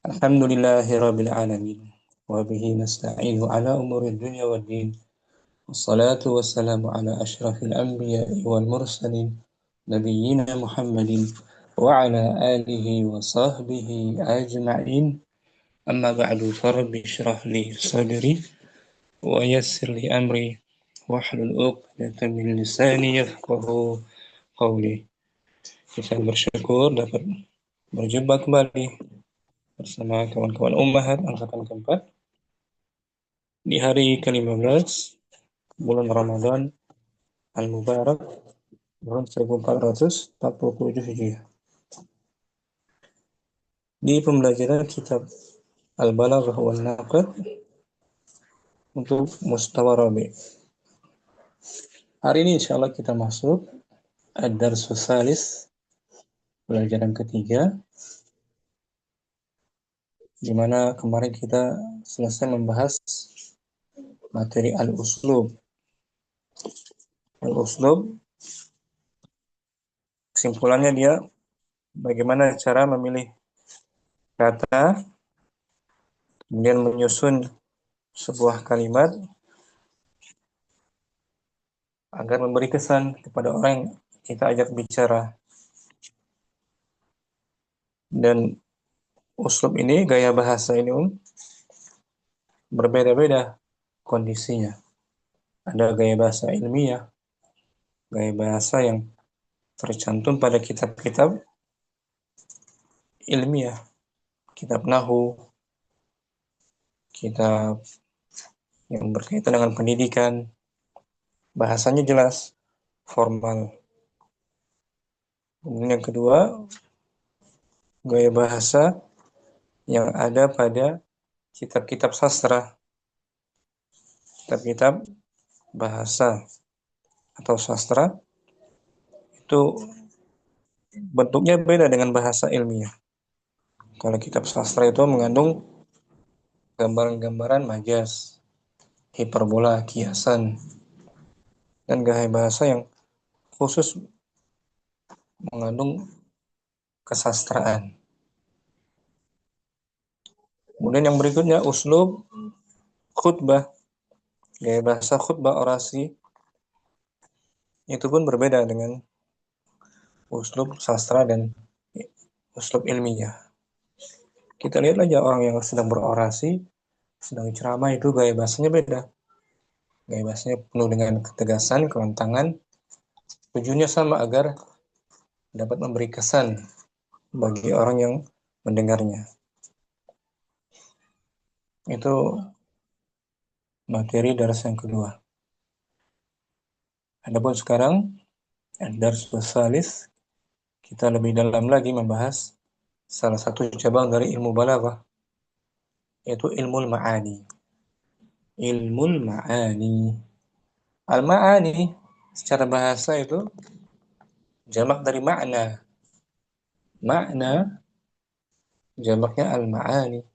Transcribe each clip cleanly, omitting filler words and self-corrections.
Alhamdulillahi Rabbil Alamin. Wa bihi nasta'inu ala umuri dunya wad din. Wassalatu wassalamu ala ashrafil anbiya'i wal mursalin. Nabiyyina Muhammadin wa ala alihi wa sahbihi ajma'in. Amma ba'du farabbi syrah li sadri wa yassir li amri wahlul 'uqdatam min lisani yafqahu qawli. Kita bersyukur dapat berjumpa kembali bersama kawan-kawan Ummahat angkatan keempat di hari ke-15 bulan Ramadan Al-Mubarak tahun 1447 Hijriah. Di pembelajaran kitab Al-Balaghah wal Naqd untuk mustawa rabi'. Hari ini insyaallah kita masuk Ad-Darsus Salis, pelajaran ketiga, di mana kemarin kita selesai membahas materi al-uslub. Al-uslub kesimpulannya dia bagaimana cara memilih kata, kemudian menyusun sebuah kalimat agar memberi kesan kepada orang yang kita ajak bicara. Dan uslub ini, gaya bahasa ini berbeda-beda kondisinya. Ada gaya bahasa ilmiah, gaya bahasa yang tercantum pada kitab-kitab ilmiah, kitab nahwu, kitab yang berkaitan dengan pendidikan, bahasanya jelas, formal. Kemudian yang kedua, gaya bahasa yang ada pada kitab-kitab sastra, kitab-kitab bahasa atau sastra, itu bentuknya beda dengan bahasa ilmiah. Kalau kitab sastra itu mengandung gambaran-gambaran majas, hiperbola, kiasan, dan gaya bahasa yang khusus mengandung kesastraan. Kemudian yang berikutnya uslub khutbah, gaya bahasa khutbah orasi, itu pun berbeda dengan uslub sastra dan uslub ilmiah. Kita lihat aja orang yang sedang berorasi, sedang ceramah, itu gaya bahasanya beda. Gaya bahasanya penuh dengan ketegasan, kelentangan. Tujuannya sama agar dapat memberi kesan bagi orang yang mendengarnya. Itu materi dars yang kedua. Adapun sekarang Ad-Darsus Salis, kita lebih dalam lagi membahas salah satu cabang dari ilmu balaghah, yaitu ilmu ma'ani. Ilmu ma'ani. Al-ma'ani secara bahasa itu jamak dari makna. Makna jamaknya al-ma'ani.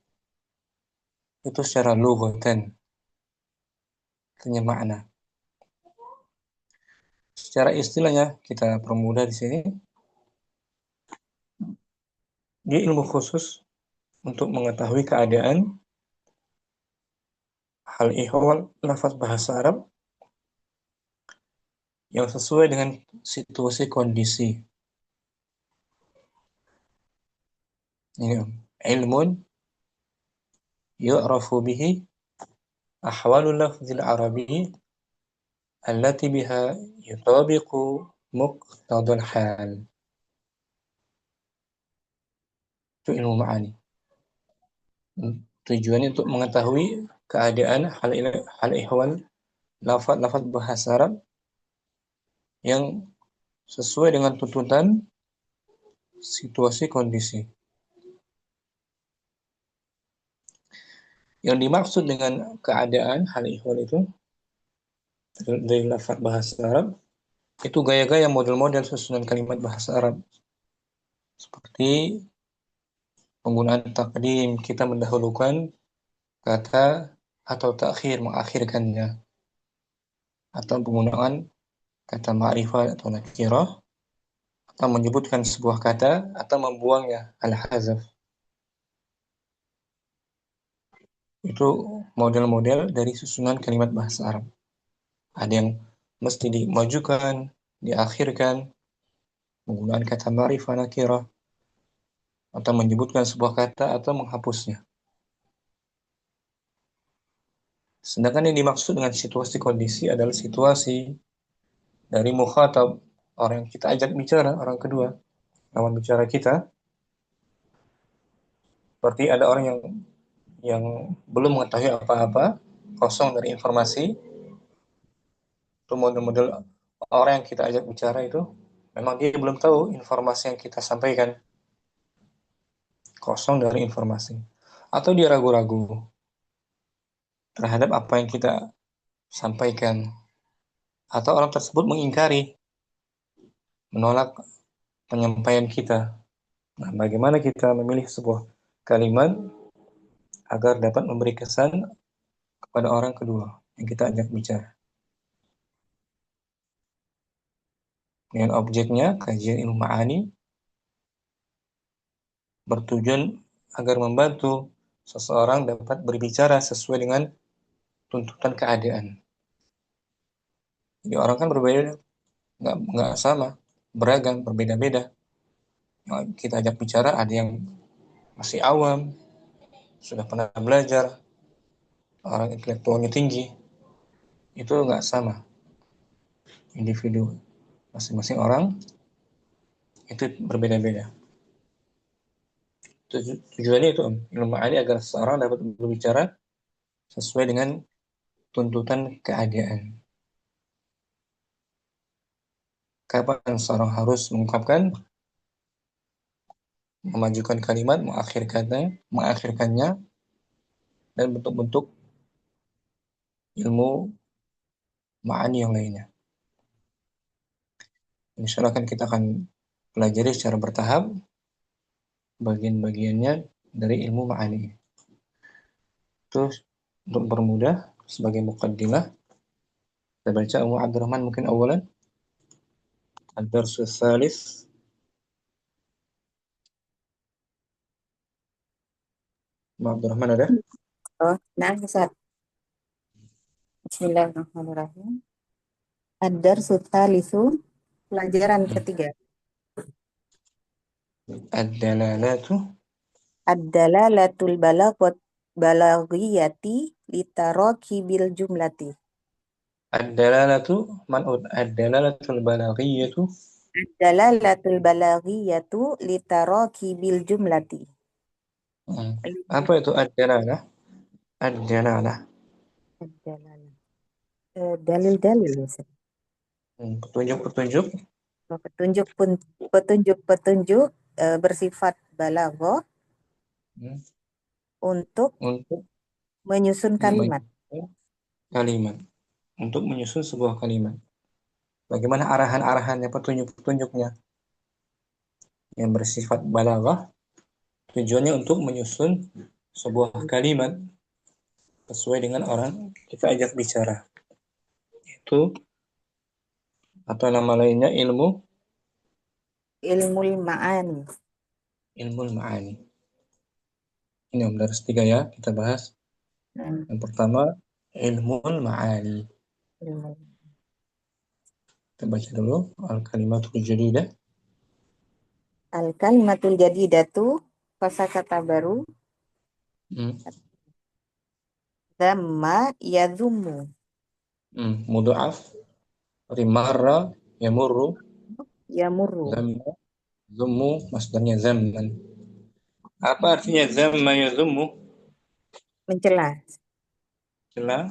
Itu secara lughatan, artinya makna. Secara istilahnya kita permudah di sini, dia ilmu khusus untuk mengetahui keadaan, hal ihwal, lafaz bahasa Arab yang sesuai dengan situasi kondisi. Ini ilmun yu'rafu bihi ahwalul lafzil arabi allati biha yutabiqu muqtadal hal. Itu ilmu ma'ani. Tujuannya untuk mengetahui keadaan hal ihwal lafaz bahasa Arab yang sesuai dengan tuntutan situasi kondisi. Yang dimaksud dengan keadaan hal ihwal itu dari lafaz bahasa Arab itu gaya-gaya model-model susunan kalimat bahasa Arab, seperti penggunaan takdim, kita mendahulukan kata, atau takhir, mengakhirkannya, atau penggunaan kata ma'rifah atau nakirah, atau menyebutkan sebuah kata atau membuangnya, al-hazaf. Itu model-model dari susunan kalimat bahasa Arab. Ada yang mesti dimajukan, diakhirkan, menggunakan kata ma'rifah nakirah, atau menyebutkan sebuah kata atau menghapusnya. Sedangkan yang dimaksud dengan situasi kondisi adalah situasi dari mukhatab, orang yang kita ajak bicara, orang kedua, lawan bicara kita. Seperti ada orang yang belum mengetahui apa-apa, kosong dari informasi. Itu model-model orang yang kita ajak bicara itu memang dia belum tahu informasi yang kita sampaikan, kosong dari informasi, atau dia ragu-ragu terhadap apa yang kita sampaikan, atau orang tersebut mengingkari, menolak penyampaian kita. Nah, bagaimana kita memilih sebuah kalimat agar dapat memberi kesan kepada orang kedua yang kita ajak bicara? Dengan objeknya, kajian ilmu ma'ani bertujuan agar membantu seseorang dapat berbicara sesuai dengan tuntutan keadaan. Jadi orang kan berbeda, nggak sama, beragam, berbeda-beda. Yang kita ajak bicara ada yang masih awam, sudah pernah belajar, orang intelektualnya tinggi, itu nggak sama. Individu masing-masing orang itu berbeda-beda. Tujuannya itu ilmu ma'ani agar seseorang dapat berbicara sesuai dengan tuntutan keadaan. Kapan seorang harus mengungkapkan, memajukan kalimat, mengakhirkannya, dan bentuk-bentuk ilmu ma'ani yang lainnya. Insya Allah kita akan pelajari secara bertahap bagian-bagiannya dari ilmu ma'ani. Terus untuk bermudah sebagai muqaddimah, kita baca Ummu Abdurrahman mungkin awalan. Ad-Darsus Salis. Ummu Abdurrahman ada? Oh, nah, Ustaz. Bismillahirrahmanirrahim. Ad-Darsu Tsalitsu, pelajaran ketiga. Ad-Dalalatu. Ad-dalalatul balaghiyati litarakibil jumlati. Ad-Dalalatu man'ud. Ad-Dalalatul Balaghiyatu. Ad-dalalatul balaghiyatu litarakibil jumlati. Apa itu ad-dalalah? Ad-dalalah. Ad-dalalah. Dalil-dalil ya, Ustaz. Petunjuk-petunjuk. Petunjuk-petunjuk bersifat balaghah Hmm, untuk untuk menyusun kalimat. menyusun kalimat. Untuk menyusun sebuah kalimat. Bagaimana arahan-arahannya, petunjuk-petunjuknya yang bersifat balaghah, tujuannya untuk menyusun sebuah kalimat sesuai dengan orang kita ajak bicara. Itu atau nama lainnya Ilmu ma'ani. ilmu ma'ani. Ini Om dari tiga ya, kita bahas. Hmm, Yang pertama, ilmu ma'ani. ilmu. Kita baca dulu al-kalimatul jadidah. Al-kalimatul jadidatu, kosakata baru, Hmm. dhamma yadhummu. Mudha'af, rimarra, yamurru, Yamurru, zamma, zummu, masdarnya zamman. Apa artinya zamma yazummu? mencela. Celah.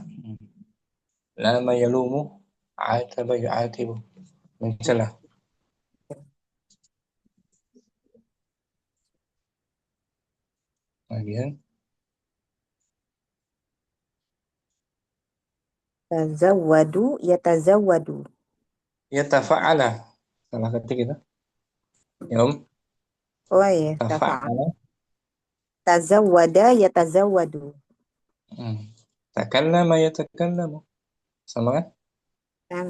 Lama yalumu, ataba yu'atibu. Mencela. Kemudian, Tazawwadu yatazawwadu. ya tafa'ala. Salah ketik kita. Ya Om. Oh ya, tafa'al. Tafa'ala. Tazawwada yatazawwadu. Hmm. Takallama yatakallamu. Sama kan? Kan,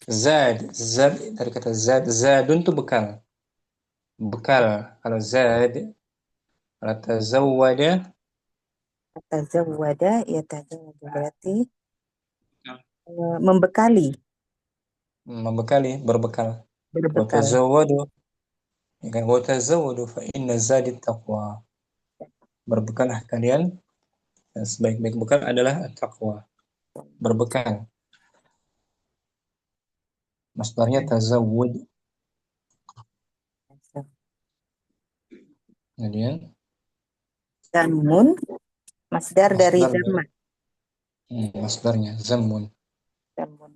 Zad dari kata zadun itu bekal. Bekal. Kalau zad, kalau tazawwada Tazawwada yatazawwadu berarti membekali, Membekali, berbekal. berbekal. Watazawwadu, ya kan? Watazawwadu fa inna zadit taqwa. Berbekallah kalian, dan sebaik-baik bekal adalah taqwa. Berbekal. Masdarnya tazawwud. Kemudian Zamun, masdar dari masdar dari zaman. masdarnya zamun. Zamun,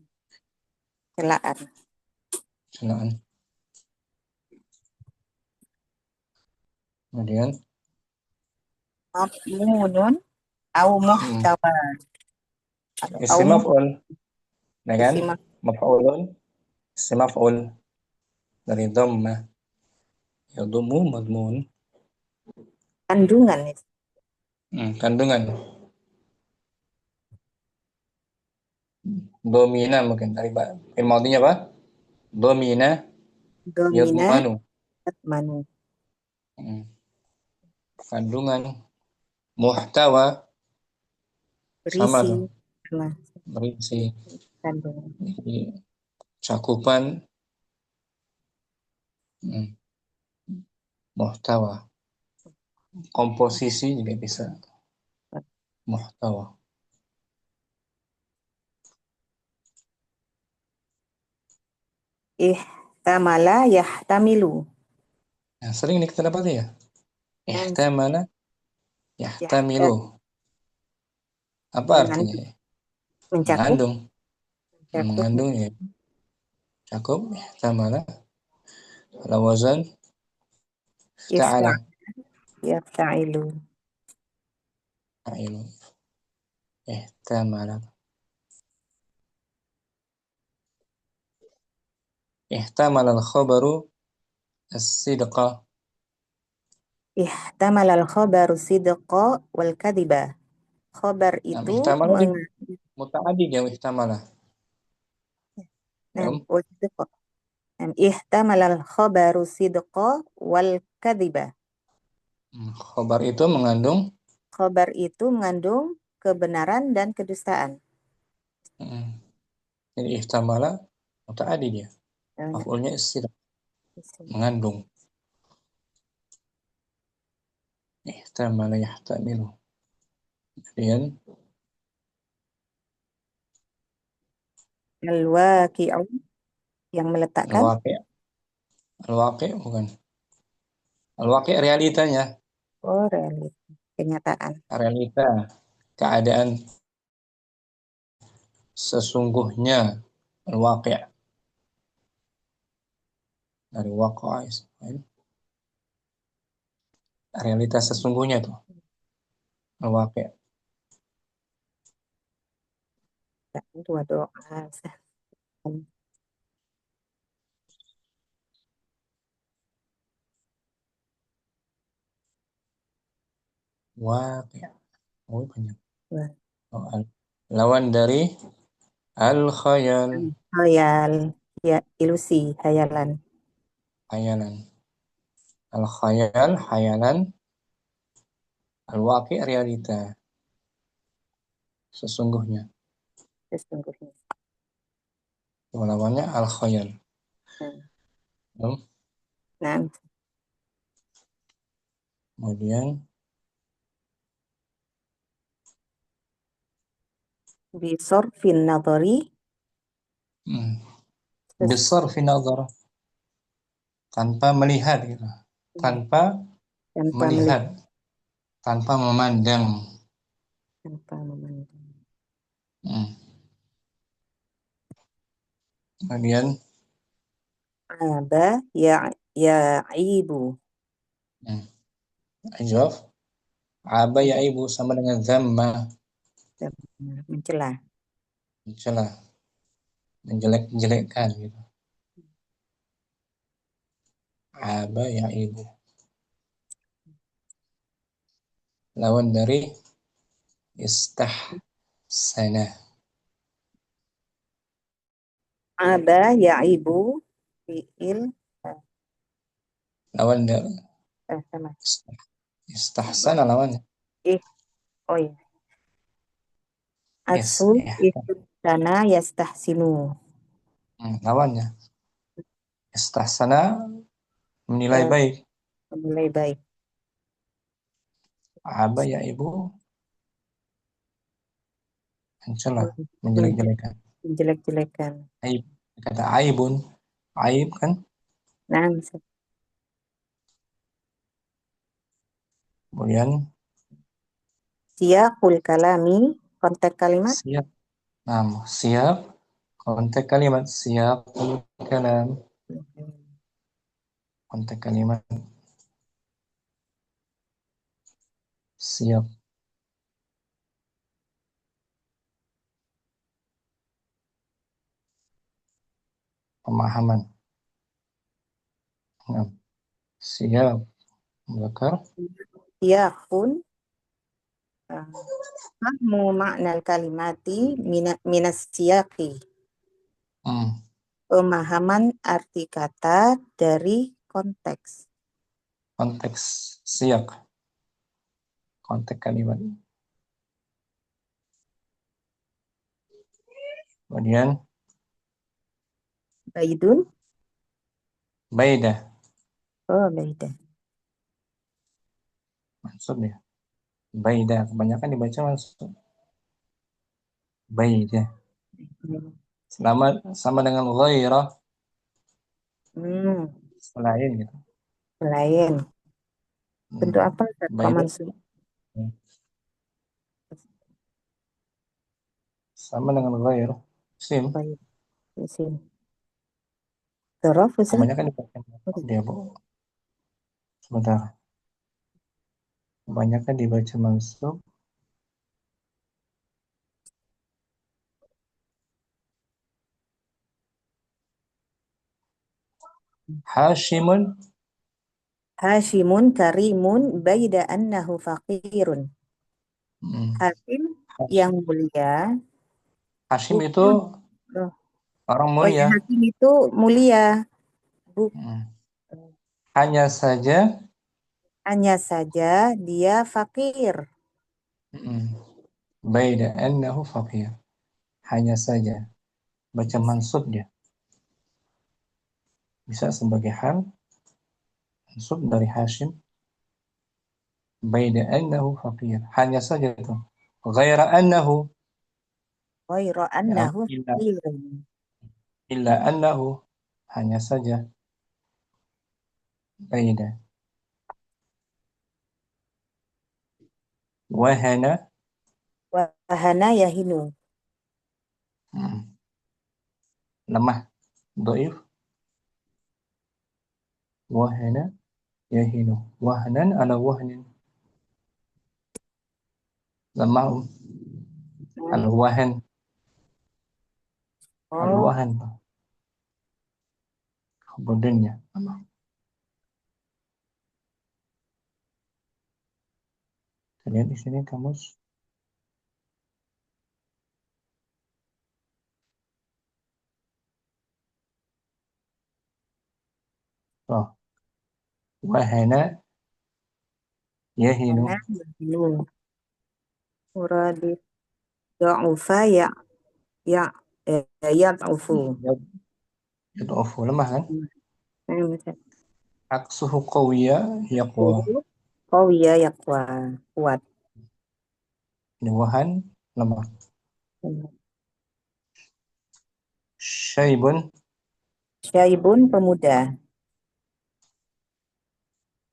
celaan. Celaan. Kemudian Maf'ulun au muhtawa. Au isim maf'ul, ya kan? isim Maf'ulun, isim maf'ul dari dhamma. Yadhummu madmun. kandungan. Kandungan. Domina mungkin dari fi'il madhinya apa? Domina Domina yadmanu. manu. Hmm. Kandungan. Muhtawa sama Berisi. tuh, Nah, berisi. kandungan. Jadi, cakupan muhtawa. Komposisi juga bisa muhtawa. Ihtamala yahtamilu. Nah, sering ini kita dapat ya. Dan Ihtamala yahtam yahtamilu. Apa dengan artinya? mencakup, Mengandung. mencakup Mengandung ya. Cakup. Ihtamala. Ala wazan ifta ifta'ala. yaftailu. Fa'ilu. Ihtamala. Ihtamala al-khabaru as-sidqa. Ihtamala al-khabaru sidqa wal kadiba. Khabar Nah, itu ihtamala ini muta'addi ya ihtamala. Ya, oh, sidqa. Ihtamala al-khabaru sidqa wal kadiba. Khabar itu mengandung Khabar itu mengandung kebenaran dan kedustaan. mm, jadi ihtamala muta'addi dia. Nah, Maf'ulnya istidaq, mengandung. Ihtamala yahtamilu. Kemudian al-waqi'u yang meletakkan al-waqi'. Al-waqi' bukan. Al-waqi' realitanya, oh realita, kenyataan. realita, keadaan sesungguhnya. Al-waqi' dari waqa'a, realitas sesungguhnya tuh. Al-waqi'. Dua doa. Waqi'. Oh, banyak. Oh, lawan dari al-khayal, Khayal, ya ilusi, hayalan. hayalan. Al-khayal, hayalan. Al-waqi' realita, sesungguhnya. Sesungguhnya. Lawannya al-khayal. Hmm. Hmm. Nah, Kemudian bisorfin nadhari hmm, ses- besar fi nazar, tanpa melihat gitu. Tanpa tanpa melihat, melihat, tanpa memandang. tanpa memandang. Hmm. Kemudian Aba ya aibu. hmm, ijraf, aba ya ibu sama dengan zamma, Mencela. mencela, menjelek-jelekkan gitu. Aba ya ibu. Lawan dari istahsana. Aba ya aibu fiil Lawan dari sama istahsana lawannya. Oh ya. Yes, Asu ya. istahsana yastahsinu. Lawannya. Istahsana menilai Eh, baik. Menilai baik. Aba ya ibu mencela, Men- menjelek-jelekan. Menjelek-jelekan. Aib. Kata aibun. Aib kan. Nah, Kemudian siyaqul kalami, konteks kalimat. siap. Nah, siap. Konteks kalimat siap. Kalam. Konteks kalimat siap. Pemahaman. Nah, siap. Bakar. Siyaqun fahmu makna kalimati minas siyaqi. Hmm. Pemahaman arti kata dari konteks. Konteks siap. Konteks kalimat. Kemudian Baidun. baidah. Oh, baida. Maksudnya. Baidah. Kebanyakan dibaca maksud. Baidah. Sama dengan ghairah. Hmm, Selain gitu. lain. Bentuk Hmm. apa, Ustaz, Pak Baidah. Mansur? Sama dengan ghairah. Sim. Baik, di sini. Dzaraf, Ustaz? Kebanyakan dibaca dia, Bu. Sebentar. Kebanyakan dibaca mansub. Hashimun. Hashimun karimun baida annahu faqirun. Hmm. Hakim yang Hashim. mulia Hashim itu bukan. Oh, orang oh ya, mulia. hakim itu mulia. Bukan. Hmm. Hanya saja. Hanya saja dia fakir. Hmm. Baida annahu faqir. Hanya saja. Baca mansub dia. Bisa sebagai hal. Mansub dari Hashim. Baida annahu faqir. Hanya saja itu. Ghaira annahu. Ghairu Ya, annahu faqirun. illa annahu. Hanya saja. Baida. Wahana. Wahana yahinu. Hmm. Lemah. Doif. Wahana yahinu. Wahnan ala wahnin. Lemah. Al-wahan. Oh, Al-wahan. Kemudiannya. Lihat di sini kamus. Oh. Wahana yahinu. wahana yahinu. Uradif ya'ufa ya ya'ufu. Yad'ufu. Lemah kan? Hmm. Aksuhu qawiyya yaqwa. Qawiya yaqwa. Kuat. Ini wahan. Lemah. Syaibun. Syaibun pemuda.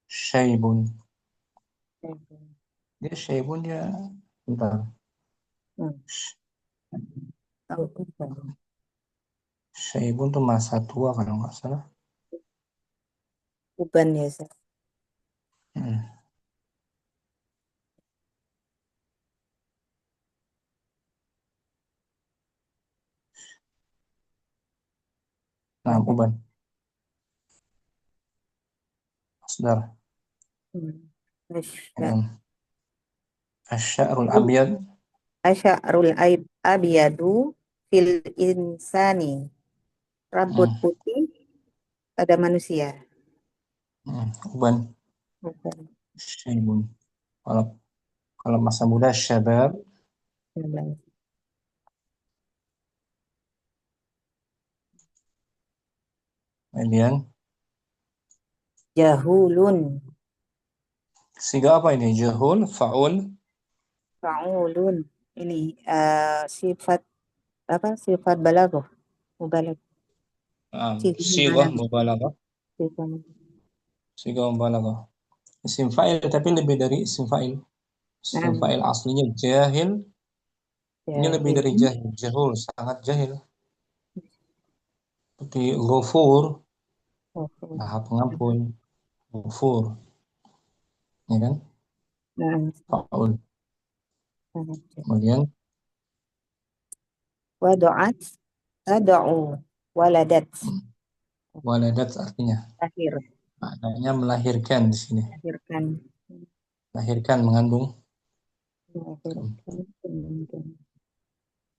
Syaibun. Dia syaibun dia. Bentar. Hmm. Tahu bukan? Syaibun tuh masa tua kalau nggak salah. Uban ya, Ustaz. Hmm. Nah, Ada. uban. Saudara. Hmm. Asy'arul abyad. Asy'arul abiyadu fil insani. Rambut Hmm. putih pada manusia. Hmm. Uban. Bukan. Syaibun. Kalau Kalau masa muda syabab. Syabab. Kemudian Jahulun. siga apa ini? Jahul, faul. Fa'ulun. Ini sifat apa? Sifat balaghah. Mubalagh. Sifat Sigah balaghah. mubalaghah. Sifat. Sigah mubalaghah. Isim fa'il tapi lebih dari isim fa'il. Isim Naam. fa'il aslinya jahil. Ini lebih dari Jahilun. jahil. Jahul, sangat jahil. Seperti ghafur, Ghafur. maha pengampun. Ghafur, ya kan? Naam. Faul. Sangat jahil. Kemudian Wadu'at. Tada'u. Waladat. waladat artinya. Lahir. Maknanya melahirkan di sini. Melahirkan. Melahirkan, mengandung. Melahirkan.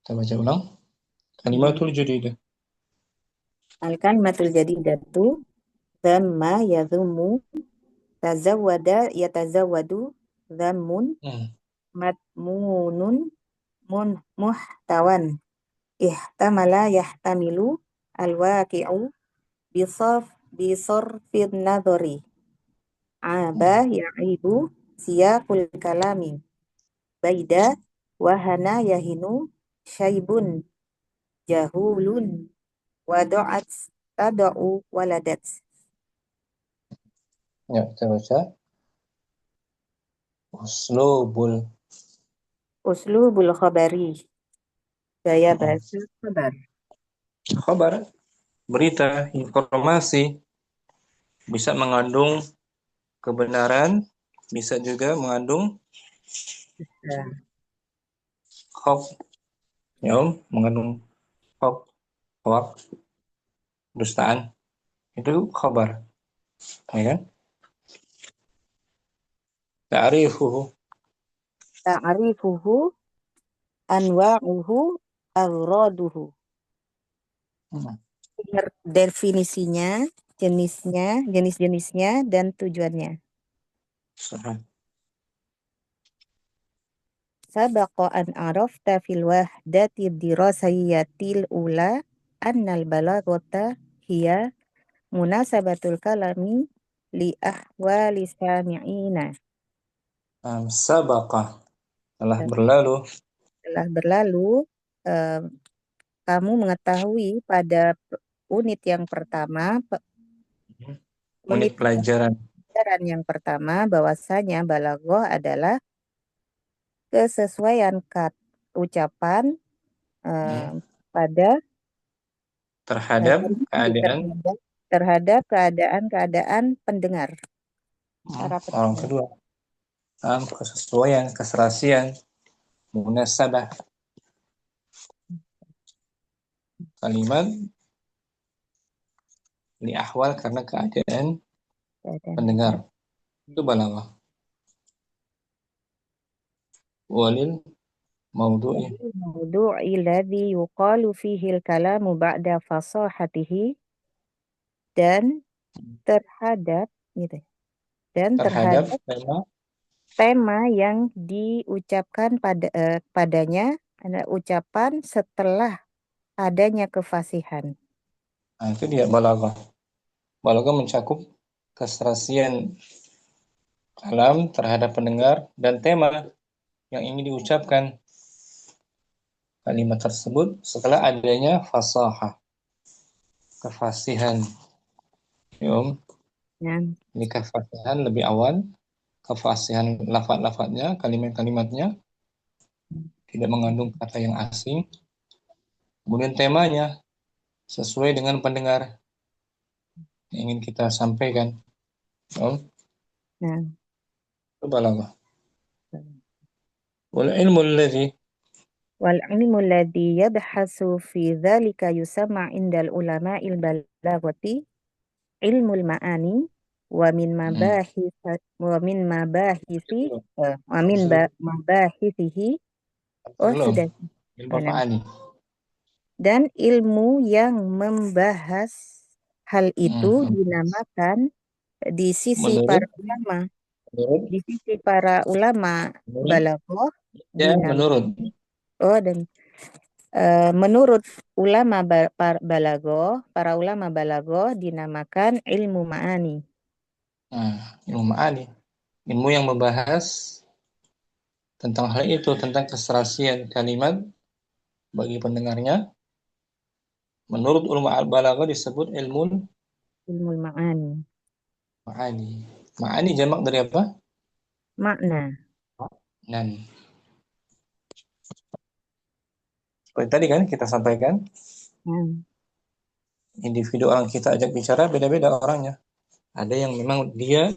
Kita baca ulang. Kalimatul jadidah. Al-kalimatul jadidatu dhamma yadhumu tazawwada yatazawwadu dhammun Hmm. matmunun muhtawan ihtamala yahtamilu alwaqi'u bisarfin nadhari aba ya'ibu siyaqul kalami baida wahana yahinu syaibun jahulun wadu'at tada'u waladat. Ya, kita baca. Uslubul. Uslubul khabari, gaya bahasa kabar. Khabar, berita, informasi. Bisa mengandung kebenaran, bisa juga mengandung Nah, hoax, ya, mengandung hoax, dustaan. Itu khabar, ya kan? Ta'rifuhu. ta'rifuhu anwa'uhu aghraduhu. Definisinya, jenis-jenisnya dan tujuannya. Sahih. Sabaqa an arafta fil wahdati dirasayyatil ula annal balaghata hiya munasabatul kalami li ahwali sami'ina. Sabaqah, telah berlalu. Telah berlalu, eh, kamu mengetahui pada unit yang pertama, Unit pelajaran. pelajaran yang pertama bahwasanya balaghah adalah kesesuaian ucapan eh, pada Terhadap keadaan terhadap keadaan-keadaan pendengar, para orang pendengar. kedua. Kesesuaian, keserasian, munasabah. Kalimat li ahwal karena keadaan pendengar. Itu balaghah. Walil maudu'i. Maudu'i alladhi yuqalu fihi al-kalamu ba'da fasahatihi, dan terhadap gitu. Dan Terhadap terhadap tema. tema yang diucapkan padanya ada ucapan setelah adanya kefasihan. Nah, itu dia balaghah. Balaghah mencakup keserasian kalam terhadap pendengar dan tema yang ingin diucapkan kalimat tersebut setelah adanya fasahah, kefasihan. Yum, Ya. ini kefasihan lebih awal, kefasihan lafaz-lafaznya, kalimat-kalimatnya tidak mengandung kata yang asing. Kemudian temanya sesuai dengan pendengar yang ingin kita sampaikan. Nah. Itu balaghah. Wal ilmu alladhi. Wal ilmu alladhi yabhasu fi dhalika yusamma indal ulama'il balaghati ilmul ma'ani wa min mabahith wa min mabahithi wa min mabahithihi. Oh, Belum. sudah. Ilmu ma'ani. Dan ilmu yang membahas hal itu dinamakan di sisi para ulama Menurut, Di sisi para ulama menurut, balaghah ya menurut. dinamakan dan menurut ulama balaghah, para ulama balaghah dinamakan ilmu ma'ani. Nah, ilmu ma'ani, ilmu yang membahas tentang hal itu, tentang keserasian kalimat bagi pendengarnya. Menurut ulama al-balaghah disebut ilmu Ilmu ma'ani. ma'ani. Ma'ani jamak dari apa? Makna. Dan seperti tadi kan kita sampaikan, Hmm. individu orang kita ajak bicara beda-beda orangnya. Ada yang memang dia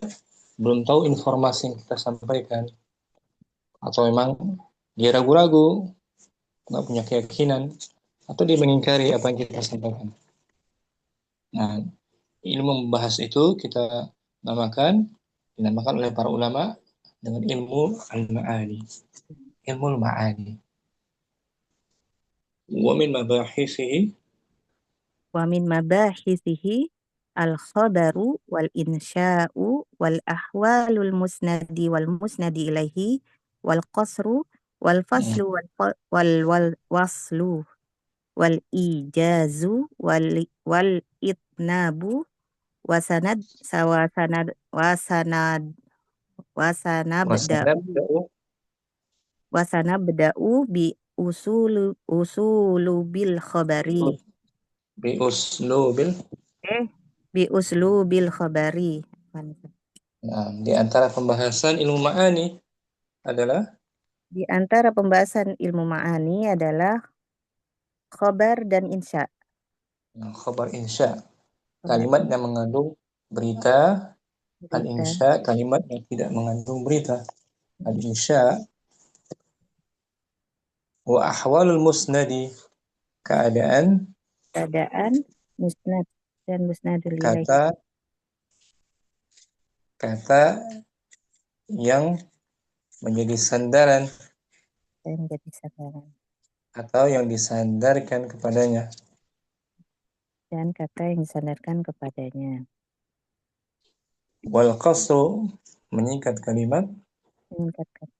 belum tahu informasi yang kita sampaikan, atau memang dia ragu-ragu, nggak punya keyakinan, atau dia mengingkari apa yang kita sampaikan. Nah, ilmu membahas itu kita dinamakan oleh para ulama dengan ilmu al-ma'ani. Ilmu al-ma'ani. Wa min mabahisihi, Wa min mabahisihi al-khabaru wal insya'u wal ahwalul musnadi wal musnadi ilaihi wal qasru wal faslu wal waslu wal ijazu wal itnabu wasanad sawasanad wasanad wasanabda'u wasanabda'u wasanabda'u bi usulu bil khabari bi uslubil. eh bi uslubil khabari. Nah, di antara pembahasan ilmu ma'ani adalah Di antara pembahasan ilmu ma'ani adalah khabar dan insya. khabar insya, Khabar kalimat yang mengandung berita. berita Al-insya, kalimat yang tidak mengandung berita. Al-insya wa ahwalul musnadi, keadaan keadaan musnad dan musnadul ilaih kata kata yang menjadi sandaran yang menjadi sadaran atau yang disandarkan kepadanya. dan kata yang disandarkan kepadanya. Wal qasru, menyingkat kalimat. Meningkatkan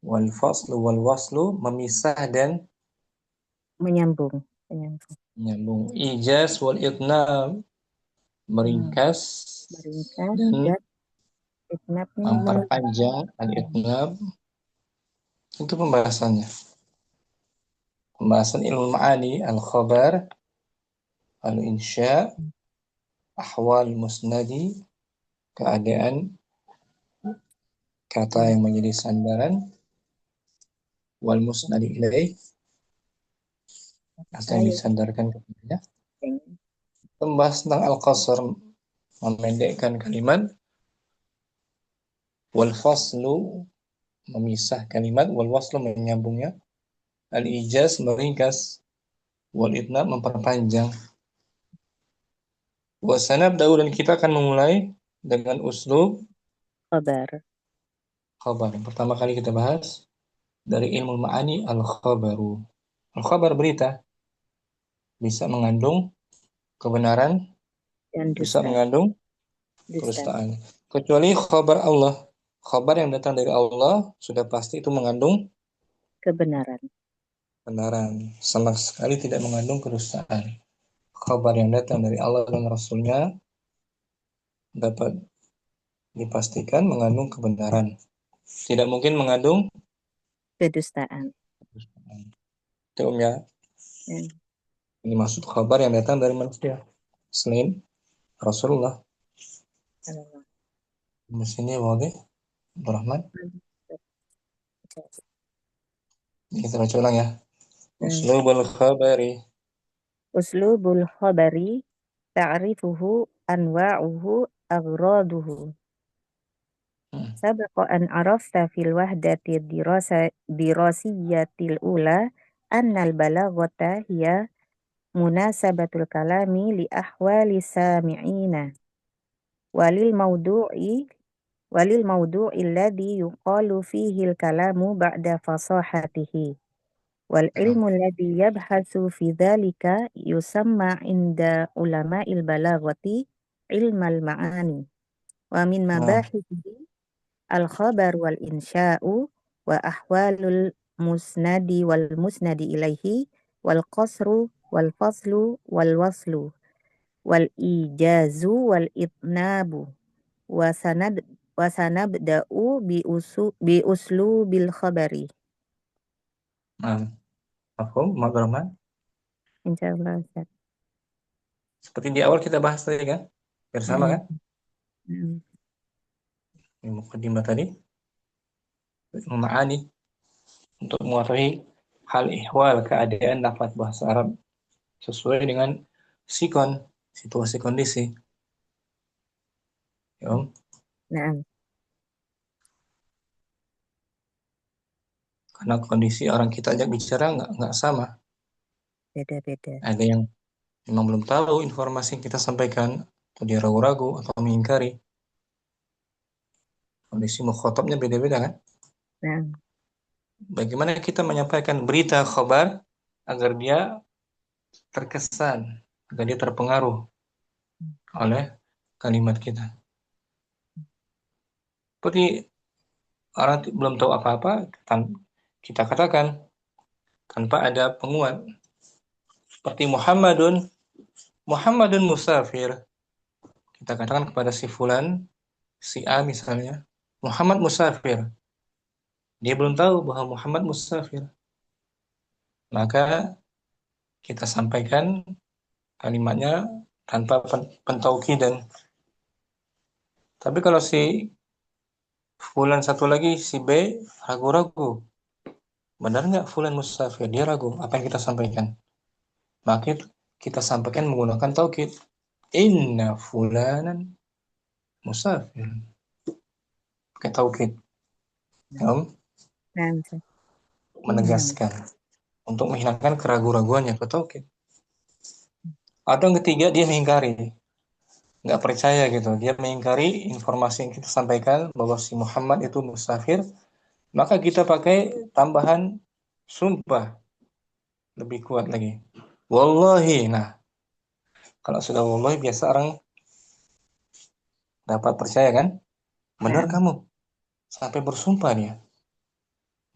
Wal faslu wal waslu, memisah dan menyambung, menyambung. menyambung. Ijaz wal itnab, meringkas Meringkas dan dan itnabnya memperpanjang. Al-itnab itu pembahasannya. Pembahasan ilmu ma'ani, al-khabar, al-insya, ahwal musnadi, keadaan kata yang menjadi sandaran, wal musnadi ilaih, kata yang disandarkan kepadanya. Membahas tentang al-qasr, memendekkan kalimat. Wal faslu, memisah kalimat. Wal waslu, menyambungnya. Al-ijaz, meringkas. Wal itnab, memperpanjang. Wasanab dahulu, dan kita akan memulai dengan uslub khabar. khabar. Pertama kali kita bahas dari ilmu ma'ani al-khabaru. Al-khabar, berita, bisa mengandung kebenaran, Dan bisa dusta. mengandung Dusta. kedustaan. Kecuali khabar Allah. Khabar yang datang dari Allah sudah pasti itu mengandung Kebenaran. kebenaran. Sama sekali tidak mengandung kedustaan. Khabar yang datang dari Allah dan Rasulnya dapat dipastikan mengandung kebenaran. Tidak mungkin mengandung Kedustaan. kedustaan. Itu ya. Dan Ini maksud khabar yang datang dari manusia selain Rasulullah. Di sini boleh, Rahman. Kita baca ulang ya. Uslubul khabari. uslubul khabari ta'rifuhu anwa'uhu aghraduhu. Sabaqa an arafta fil wahdati dirasiyatil ula annal balaghata hiya munasabatul kalami li ahwali sami'ina walil mawdu'i alladhi yuqalu fihi al-kalamu ba'da fasahatihi wal ilmu alladhi yabhasu fi dhalika yusamma inda ulama'il balaghati ilmal ma'ani Wa min mabahithihi al-khabar wal insya'u wa ahwalul musnadi wal musnadi ilaihi wal qasru wal faslu wal waslu wal ijazu wal itnabu wa sanabda'u bi uslubil khabari. Mafhum, Abdurrahman? Insyaallah Ustaz. Seperti di awal kita bahas tadi kan? Bersama kan? Ini mukadimah tadi. Ma'ani untuk mengetahui hal ihwal keadaan lafaz bahasa Arab sesuai dengan sikon, situasi kondisi. Ya, Om. Naam. Karena kondisi orang kita ajak bicara nggak sama. Beda-beda. Ada yang memang belum tahu informasi yang kita sampaikan, atau dia ragu-ragu atau mengingkari. Kondisi mukhatabnya beda-beda kan? Naam. Bagaimana kita menyampaikan berita khabar agar dia terkesan, agar dia terpengaruh oleh kalimat kita. Seperti orang belum tahu apa-apa, kita katakan tanpa ada penguat. Seperti Muhammadun musafir. Kita katakan kepada si fulan, si A misalnya, Muhammad musafir. Dia belum tahu bahwa Muhammad musafir. Maka kita sampaikan kalimatnya tanpa pentaukidan. Tapi kalau si fulan satu lagi, si B, ragu-ragu. Benar nggak fulan musafir? Dia ragu. Apa yang kita sampaikan? Maka kita sampaikan menggunakan taukid. Inna fulanan musafir. Pakai taukid. Ya, Naam, Ustaz. menegaskan. Untuk menghilangkan keraguan-raguannya ke taukid. Atau yang ketiga, dia mengingkari. Nggak percaya gitu. Dia mengingkari informasi yang kita sampaikan bahwa si Muhammad itu musafir. Maka kita pakai tambahan sumpah. Lebih kuat lagi. Wallahi. Nah, kalau sudah wallahi biasa orang dapat percaya kan? Benar kamu. Sampai bersumpah dia.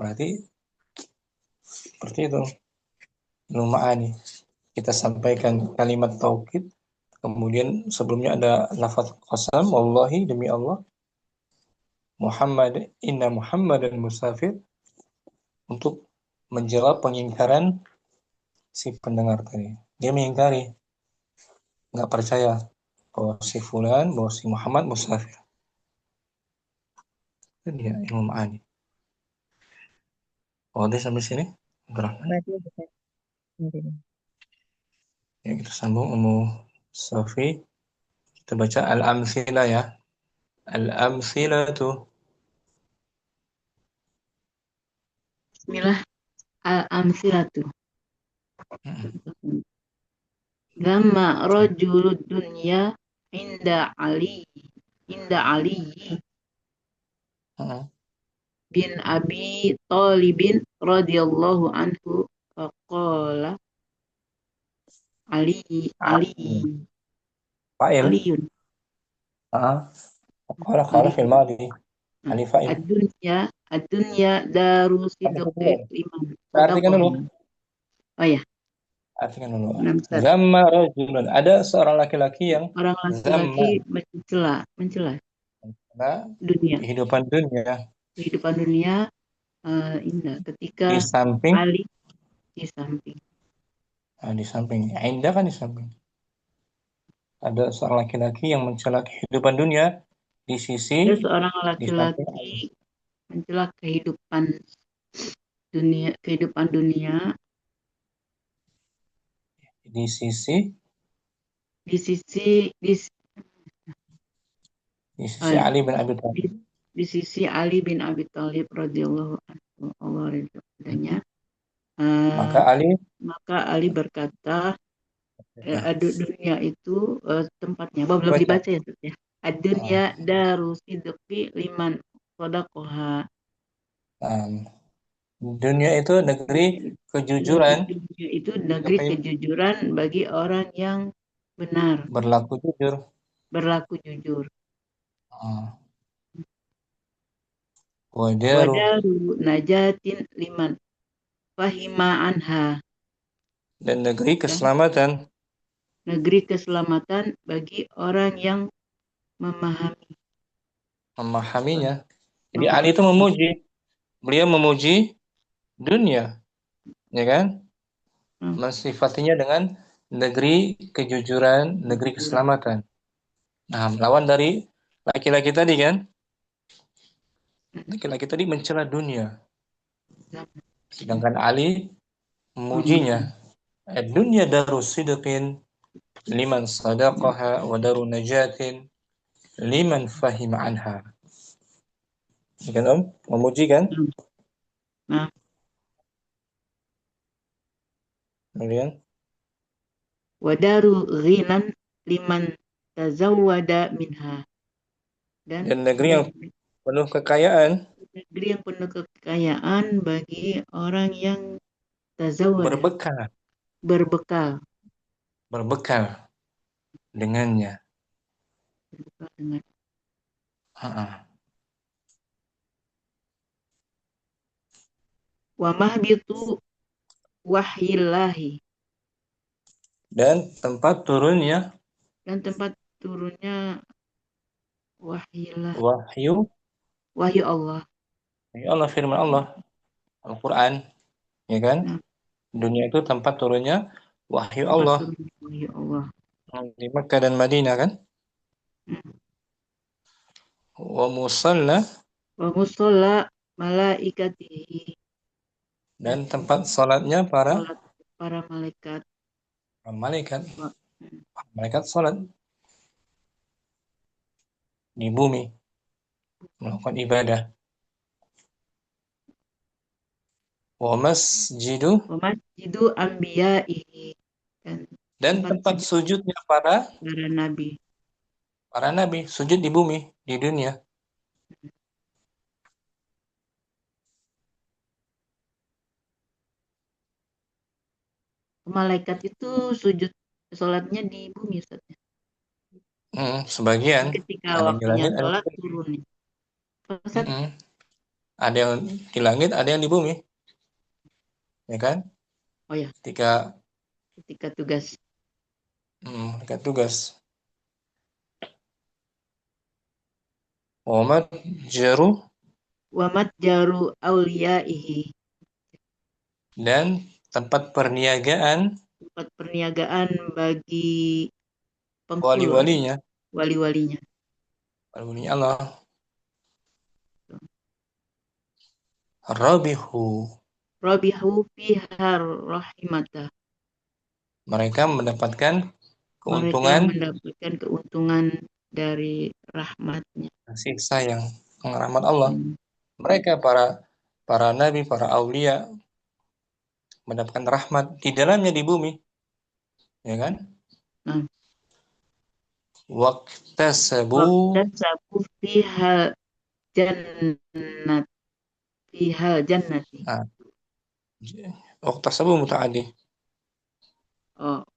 Berarti seperti itu. Ma'ani. Kita sampaikan kalimat taukid. Kemudian sebelumnya ada lafaz qasam. Wallahi demi Allah. Inna Muhammadan musafir. Untuk menjawab pengingkaran si pendengar tadi. Dia mengingkari. Nggak percaya bahwa si fulan, bahwa si Muhammad musafir. Itu dia ilmu ma'ani. Oke, sampai sini. Abdurrahman. Ya, kita sambung Sofi. Kita baca al-amthila ya. Al-amthilatu. Bismillah. Al-amthilatu. Gamma rajulud dunya inda Ali bin Abi Thalibin radhiyallahu anhu faqala Aliyun. Fa'il. Qala fil madi. Ali fa'il. Ad-dunya daru sidqi liman. Artikan dulu. Oh ya. Artikan dulu. Zamma rajulun. Ada seorang laki-laki yang orang laki-laki mencela dunia. Kehidupan dunia Indah ketika di samping Ali di samping. Di samping. Indah kan di samping. Ada seorang laki-laki yang mencela kehidupan dunia di sisi. Ada seorang laki-laki mencela kehidupan dunia di sisi Ali bin Abi Thalib. Di sisi Ali bin Abi Thalib radhiyallahu anhu, Allah ridhonya. Maka Ali berkata, dunia itu tempatnya. Belum dibaca ya, ya. Ad-dunya daru sidqi liman shadaqaha. Dunia itu negeri kejujuran. Dunia itu negeri kejujuran bagi orang yang benar. Berlaku jujur. Wadaru. Wadaru najatin liman fahima anha. Dan negeri keselamatan. Negeri keselamatan bagi orang yang Memahaminya. Jadi Ali itu memuji. Beliau memuji dunia. Ya kan? Mensifatinya dengan negeri kejujuran, negeri keselamatan. Nah, lawan dari laki-laki tadi kan? Laki-laki tadi mencela dunia. Sedangkan Ali memujinya. Dunia darus sidqin liman sadaqaha wa daru najatin liman fahima anha. Ya kan Om? Memuji kan? Nah, Kemudian wadaru ghinan liman tazawwada minha. dan negeri yang penuh kekayaan, negeri yang penuh kekayaan bagi orang yang tazawwada, berbekal dengannya. berbekal dengan wa mahbitu wahyillahi, dan tempat turunnya wahyu Allah. ya Allah, firman Allah Al-Quran, ya kan? Nah, Dunia itu tempat turunnya wahyu tempat Allah turunnya wahyu Allah. di Makkah dan Madinah kan? Wa musalla Wa musalla malaikatihi, dan tempat salatnya salat para malaikat. Malaikat salat di bumi melakukan ibadah. Wa masjidu Anbiya'ihi, dan tempat sujudnya para nabi sujud di bumi, di dunia. Malaikat itu sujud sholatnya di bumi, Ustaz. Sebagian Ketika ada waktunya di langit, sholat turun. ada yang di langit, ada yang di bumi, ya kan? Oh ya. Ketika tugas. Ketika tugas. Wa matjaru awliyaihi, dan tempat perniagaan bagi wali-walinya Allah. Rabihu fiha rahimata, mereka mendapatkan keuntungan dari rahmatnya, kasih sayang, rahmat Allah. Mereka para nabi, para aulia mendapatkan rahmat di dalamnya di bumi, ya kan? Waqtasabu fiha jannati. Waqtasabu mutaaddi.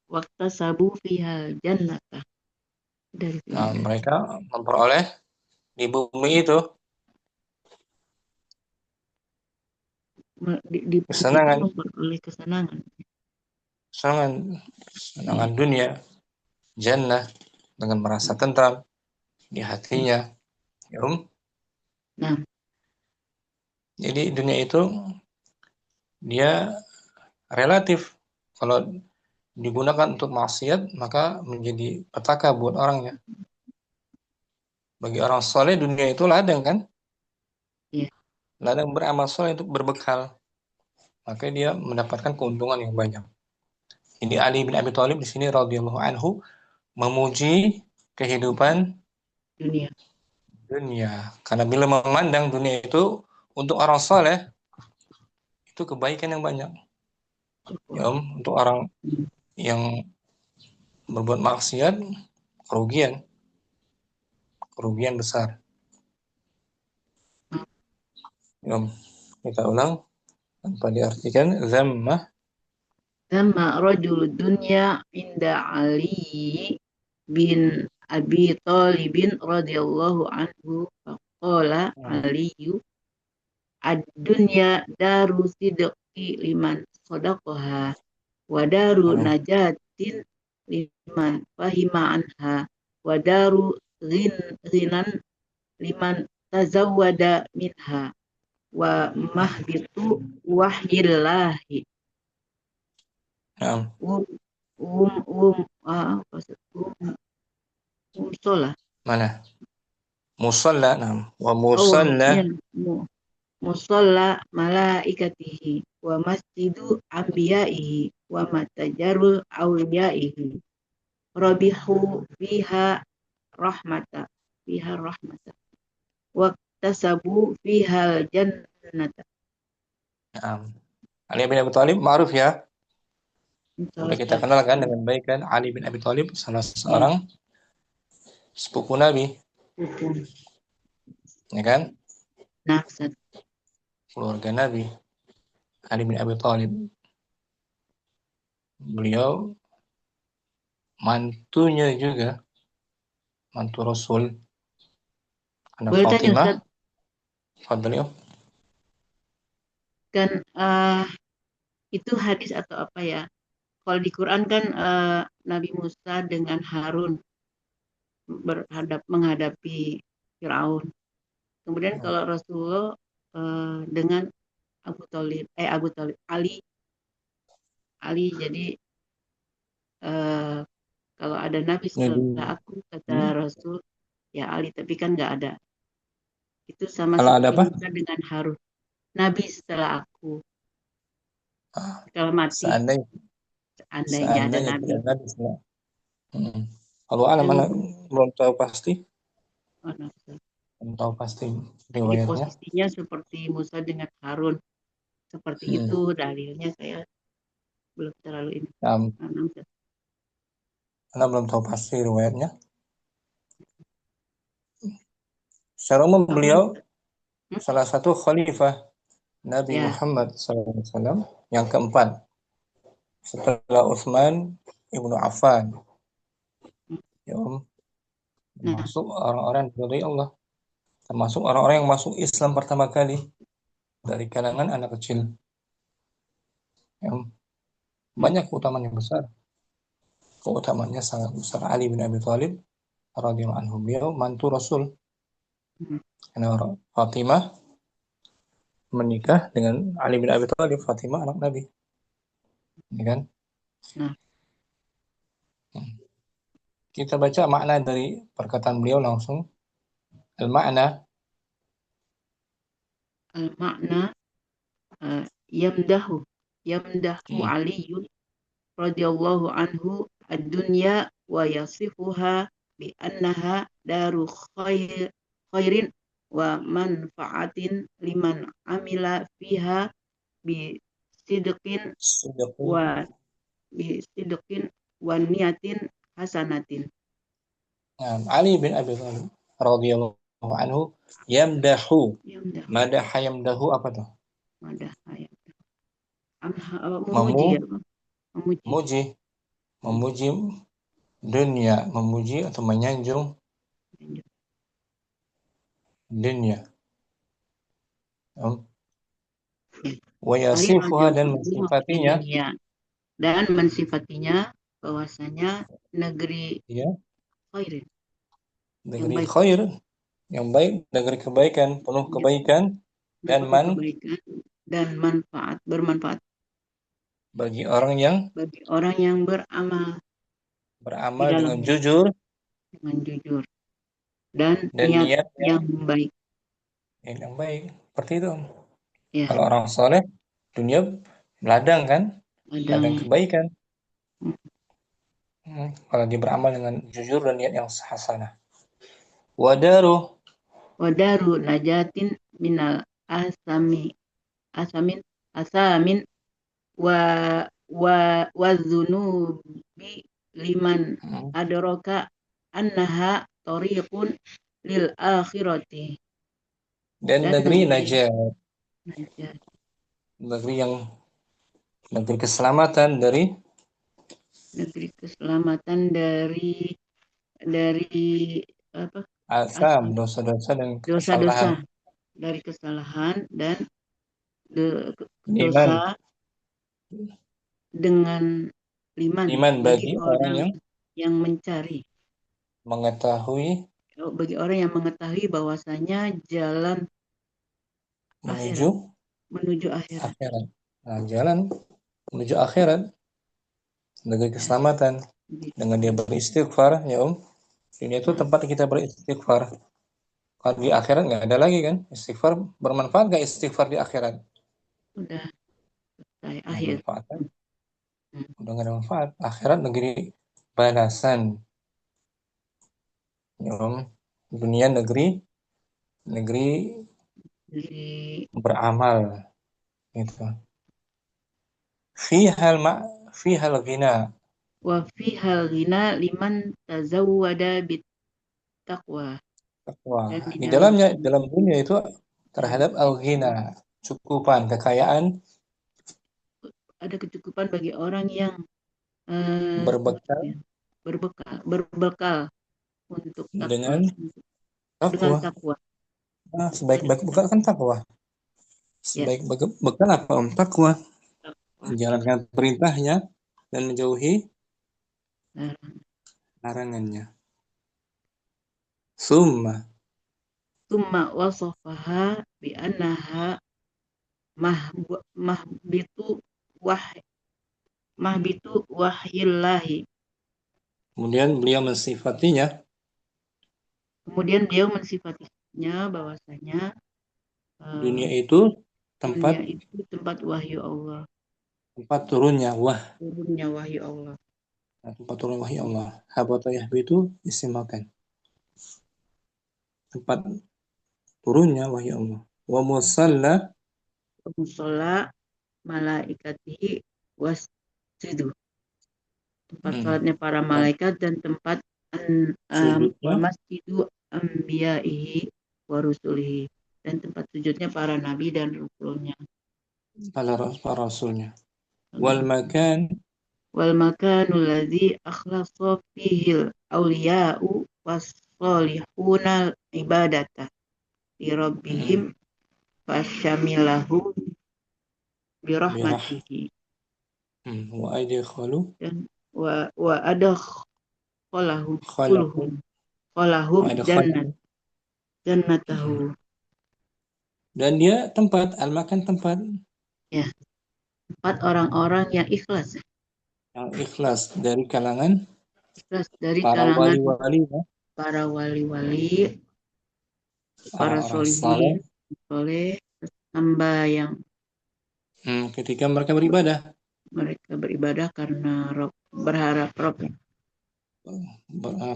Waqtasabu fiha jannata. Mereka memperoleh di bumi itu kesenangan dunia, jannah, dengan merasa tentram di hatinya, ya Jadi dunia itu dia relatif. Kalau digunakan untuk maksiat, maka menjadi petaka buat orangnya. Bagi orang soleh, dunia itu ladang kan? Ladang beramal soleh untuk berbekal. Maka dia mendapatkan keuntungan yang banyak. Jadi Ali bin Abi Thalib di sini radhiyallahu anhu memuji kehidupan dunia. Karena bila memandang dunia itu untuk orang soleh, itu kebaikan yang banyak. Ya, untuk orang yang berbuat maksiat, kerugian besar. Ya, kita ulang tanpa diartikan. Zamma rajul dunya inda Ali bin Abi Thalibin radhiyallahu anhu faqala Aliyu ad-dunya daru sidqi liman sadaqaha wa daru najatin liman fahima anha wa daru ghinan liman tazawwada minha wa mahbitu wahyillahi Naam. Musola. Mana? Musalla, naam. Wa musalla. Musola malaikatihi wa masjidu anbiyaihi wa matajarul awliyaihi rabihu fiha rahmata wa tasabu fiha jannata. Naam. Ali bin Abi Thalib ma'ruf ya. Sudah kita kenal kan dengan baik kan, Ali bin Abi Thalib salah seorang sepupu Nabi. Ya kan? Nafsat. Keluarga Nabi. Ali bin Abi Thalib. Beliau mantunya juga, mantu Rasul. Karena Boleh tanya, Fatimah. Ustaz? Fadli, Kan itu hadis atau apa ya? Kalau di Quran kan Nabi Musa dengan Harun menghadapi Firaun. Kemudian kalau Rasulullah dengan Abu Thalib, Ali. Jadi kalau ada Nabi setelah aku, kata Rasul, ya Ali, tapi kan nggak ada. Itu sama kalau ada seperti apa? Musa dengan Harun. Nabi setelah aku. Kalau mati, seandainya ada Nabi. Tidak ada setelah. Kalau alam anak belum tahu pasti. Belum tahu pasti Jadi riwayatnya. posisinya seperti Musa dengan Harun. Seperti itu dalilnya, saya belum terlalu ini. Karena belum tahu pasti riwayatnya. Secara umum beliau salah satu khalifah Nabi Muhammad SAW yang keempat setelah Utsman ibnu Affan. Ya, termasuk orang-orang dari Allah, termasuk orang-orang yang masuk Islam pertama kali dari kalangan anak kecil. Ya, banyak keutamaan yang besar. Keutamaannya sangat besar. Ali bin Abi Thalib radhiyallahu anhu, beliau mantu Rasul. Karena Fatimah menikah dengan Ali bin Abi Thalib, Fatimah anak Nabi. Ya kan? Kita baca makna dari perkataan beliau langsung. Al-makna yamdahu Aliyun radhiyallahu anhu ad-dunya wa yasifuha bi annaha daru khairin wa manfaatin liman amila fiha bi sidqin wa niyatin hasanatin. Ali bin Abi Thalib radhiyallahu anhu yamdahu. Madaha yamdahu apa tuh? Memuji dunia, memuji atau menyanjung dunia. Wa yasifuha dan mensifatinya bahwasanya negeri khairin, negeri khair, yang baik, negeri kebaikan, penuh kebaikan dan bermanfaat bagi orang yang beramal dengan jujur dan niat yang baik. Yang baik, seperti itu. Ya. Kalau orang soleh, dunia ladang kan, ladang kebaikan. Kalau dia beramal dengan jujur dan niat yang hasanah. Wadaru najatin minal asamin wa dzunubi liman adraka annaha tariqun lil akhirati. Dan negeri najat. Negeri keselamatan dari dari apa Asam, asam, dosa-dosa dan dosa-dosa, kesalahan. dari kesalahan dan Iman, dosa dengan liman iman bagi bagi orang orang yang mencari, mengetahui bagi orang yang mengetahui bahwasanya jalan menuju akhirat, menuju akhirat. akhirat. Nah, jalan menuju akhirat, negeri Ya, keselamatan. Dengan dia beristighfar, ya dunia itu nah, tempat kita beristighfar. Kalau di akhirat nggak ada lagi kan, istighfar bermanfaat nggak istighfar di akhirat? udah selesai Nggak ada akhir. manfaat kan? Hmm. Udah nggak ada manfaat. Akhirat negeri balasan, ya dunia negeri Jadi beramal, gitu. Fihal fihal ghina. wa fi halina liman tazawwada bit taqwa, Wah, dan di di dalam dalamnya dalam dunia itu dalam terhadap al-ghina, cukupan, kekayaan, ada kecukupan bagi orang yang berbekal berbekal untuk takwa, dengan dengan takwa. takwa. Nah, Ada sebaik-baik bekal kan takwa. ya Sebaik bekal apa takwa? takwa. Menjalankan perintahnya dan menjauhi Nah, larangannya. Summa, summa wasafaha bi annaha mahbitu wah mahbitu wahyillahi. kemudian beliau mensifatinya Kemudian beliau mensifatinya bahwasanya dunia itu tempat dunia itu tempat wahyu Allah, tempat turunnya turunnya wahyu Allah. tempat turun wahyu Allah. Habata yahbitu istimakan. Tempat turunnya wahyu Allah. Wa musalla Musola malaikatihi wasjidu, tempat sholatnya para malaikat dan tempat wa sujudnya masjidu ambiyaihi wa rusulihi, dan tempat sujudnya para nabi dan rasulnya. para rasulnya. Wal makan Wal makanul ladzi akhlasa fihil awliya'u was salihuna ibadata li rabbihim fasyamilahu birah birahmatihi, wa aidkhalu dan wa adakhalahum khalaqu qalahum wa adkhalahu jannatahu. dan dia tempat al-makan tempat Ya, tempat orang-orang yang ikhlas, yang ikhlas dari kalangan ikhlas dari para kalangan wali-wali ya, para wali-wali, para orang-orang saleh solihin, soleh, hamba yang ketika mereka beribadah mereka beribadah karena berharap Rob,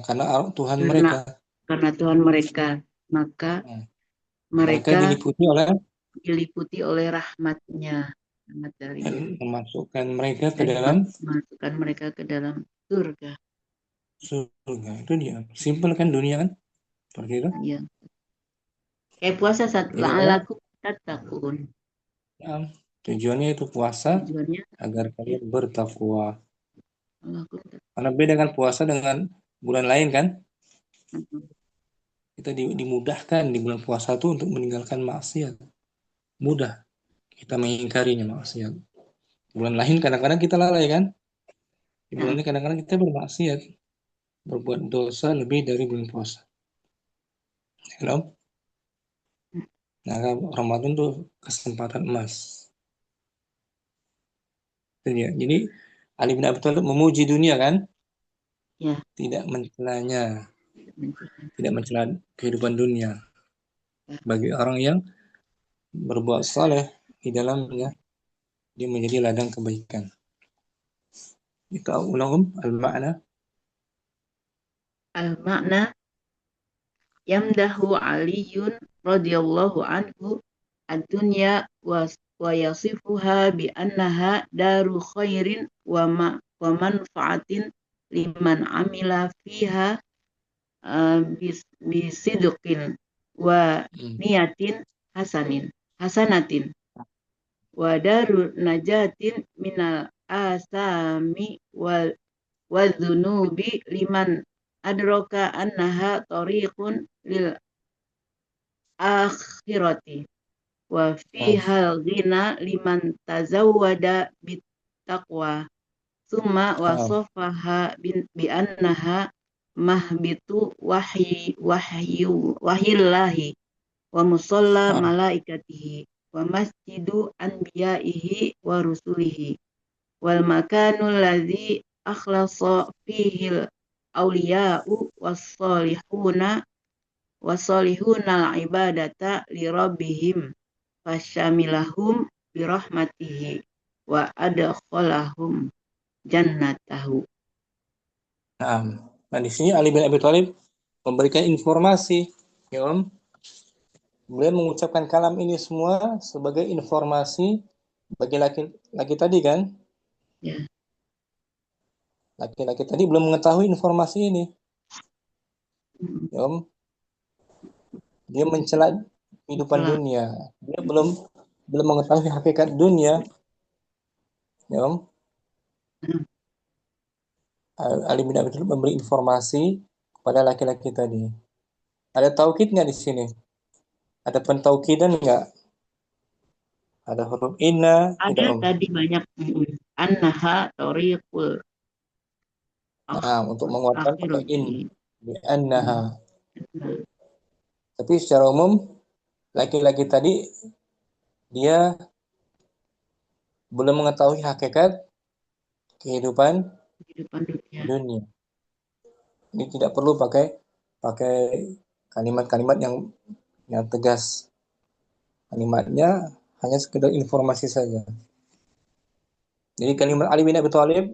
karena Tuhan karena mereka. Tuhan mereka, maka Mereka mereka diliputi oleh diliputi oleh rahmatnya, rahmat dari memasukkan mereka ke dan dalam memasukkan mereka ke dalam surga. surga. Itu dia. Simpel kan dunia kan? Seperti itu. Ya, kayak puasa Jadi orang la'alakum tattaqun, ya, tujuannya itu puasa tujuannya agar ya kalian bertakwa. la'alakum Karena beda kan puasa dengan bulan lain kan? tattaqun. Kita dimudahkan di bulan puasa itu untuk meninggalkan maksiat. Mudah kita mengingkarinya maksiat. Bulan lain kadang-kadang kita lalai kan? Di bulan Nah, ini kadang-kadang kita bermaksiat, berbuat dosa lebih dari bulan puasa. Hello? Nah, Ramadan tuh kesempatan emas. Itu dia. Jadi Ali bin Abi Thalib memuji dunia kan? ya Tidak mencelanya, tidak mencela kehidupan dunia. Bagi orang yang berbuat saleh di dalamnya, dia menjadi ladang kebaikan. Itu ulangum al-ma'na al-makna yamdahu aliyun radhiyallahu anhu ad-dunya wa yasifuha bi annaha daru khairin wa manfaatin liman amila fiha bisidqin wa niyatin hasanatin wa daru najatin minal asami wal dzunubi liman adraka annaha tariqun lil akhirati wa Nah, fihal ghina liman tazawwada bit taqwa summa nah, wasafaha bi annaha mahbitu wahyillahi wa musalla nah, malaikatihi wa masjidu anbiyaihi wa rusulihi wal makanul ladzi akhlasa fihi awliya'u was-solihuna al-ibadata li rabbihim fasyamilahum bi rahmatihi wa adkhalahum jannatahu. nah. Nah, di sini Ali bin Abi Thalib memberikan informasi, ya Om. Beliau mengucapkan kalam ini semua sebagai informasi bagi laki-laki tadi kan. Ya. Laki-laki tadi belum mengetahui informasi ini, ya Om. Dia mencela kehidupan Mencela. dunia. Dia belum mengetahui hakikat dunia, ya Om. Ali bin Abi Thalib memberi informasi kepada laki-laki tadi. Ada taukid nggak di sini? Ada pentaukidan nggak? Ada huruf inna, tidak Ada Om? tadi banyak annaha tariqul Nah, untuk menguatkan pakai in. akhirati. Di annaha. Tapi secara umum, laki-laki tadi dia belum mengetahui hakikat kehidupan Kehidupan dunia. dunia. Ini tidak perlu pakai kalimat-kalimat yang tegas. Kalimatnya hanya sekedar informasi saja. Jadi kalimat Ali bin Abi Thalib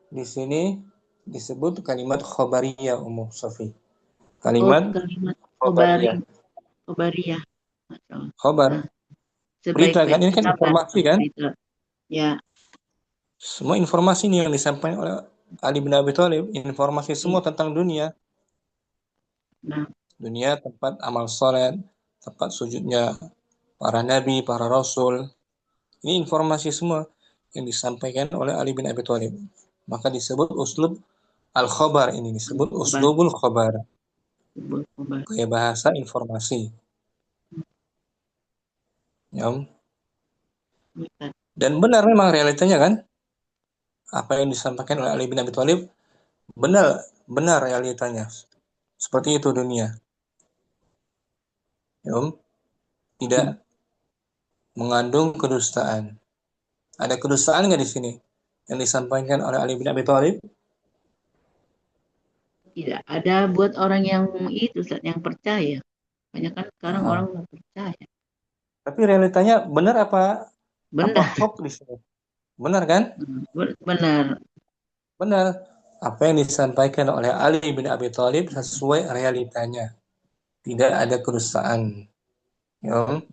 di sini disebut kalimat khobariyah Ummu Safi. Kalimat Kalimat khobariyah. khobariyah. Khobar. Nah, Berita kan, ini sebaik-baiknya kan kabar. informasi kan? Berita. Ya. Semua informasi ini yang disampaikan oleh Ali bin Abi Thalib, informasi semua tentang dunia. Nah, Dunia tempat amal salat, tempat sujudnya para nabi, para rasul. Ini informasi semua yang disampaikan oleh Ali bin Abi Thalib. Maka disebut uslub al-khabar, ini disebut khobar. uslubul khabar. Khobar. Gaya bahasa informasi. Ya. Dan benar memang realitanya kan? Apa yang disampaikan oleh Ali bin Abi Thalib benar realitanya. Seperti itu dunia. Ya, tidak mengandung kedustaan. Ada kedustaan nggak di sini yang disampaikan oleh Ali bin Abi Thalib? Tidak ada buat orang yang itu Ustaz, yang percaya. Banyak kan sekarang orang nggak percaya. Tapi realitanya benar apa Benar. hoax di sini? Benar kan? Benar. Benar. Apa yang disampaikan oleh Ali bin Abi Thalib sesuai realitanya. Tidak ada kedustaan. Ya.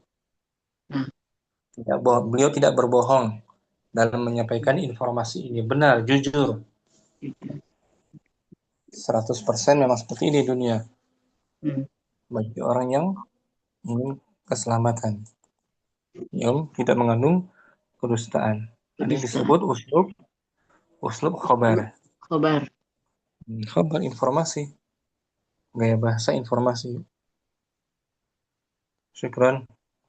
Nah, Beliau tidak berbohong dalam menyampaikan informasi ini. Benar, jujur. 100% memang seperti ini dunia. Bagi orang yang ingin keselamatan. Yang tidak mengandung kedustaan. Ini disebut uslub khobar. Khobar. Khobar informasi. Gaya bahasa informasi. Syukran,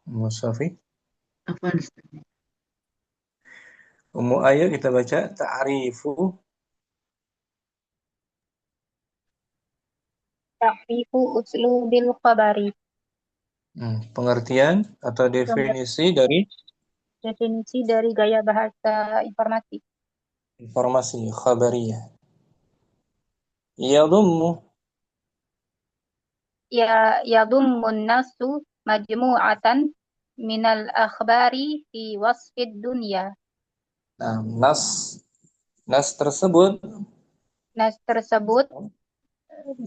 Mas Safi. Apa Ustaz? Ummu ayat kita baca ta'rifu Ta'rifu uslubil khabari. pengertian atau definisi dari Definisi dari gaya bahasa informasi. informasi khabariyah. Yadhummu Yadummun nasu majmu'atan minal akhbari fi wasfid dunya. Nah, nas tersebut Nas tersebut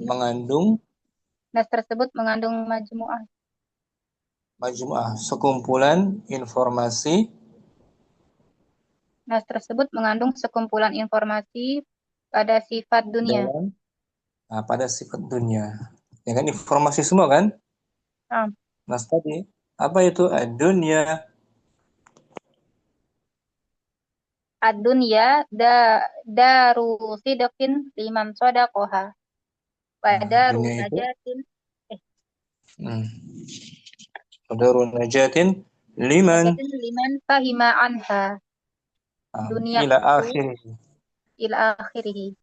mengandung majmu'ah, sekumpulan informasi. Nas tersebut mengandung sekumpulan informasi pada sifat dunia. Pada sifat dunia. Ya kan informasi semua kan? Nas tadi apa itu dunia? ad-dunya daru sidqin liman shadaqaha wa Nah, daru dunia itu najatin hmm, qadarun najatin liman liman fahima anha. Dunia ila itu akhir. ila akhirih.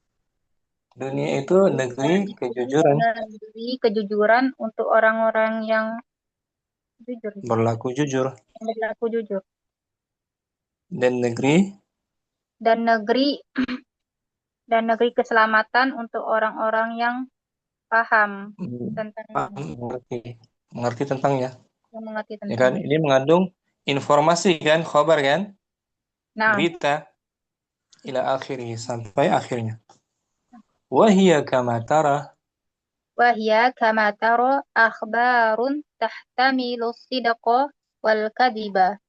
Dunia itu negeri Dunia itu kejujuran, negeri kejujuran untuk orang-orang yang jujur, berlaku jujur, yang berlaku jujur. dan negeri Dan negeri keselamatan untuk orang-orang yang paham paham, tentang mengerti tentangnya. yang mengerti Ya kan, tentangnya. ini mengandung informasi kan, khabar kan, Nah, berita ila akhirih sampai akhirnya. Wahia kama tara, wahya kama taro akhbarun tahtamilu sidqa wal kadiba.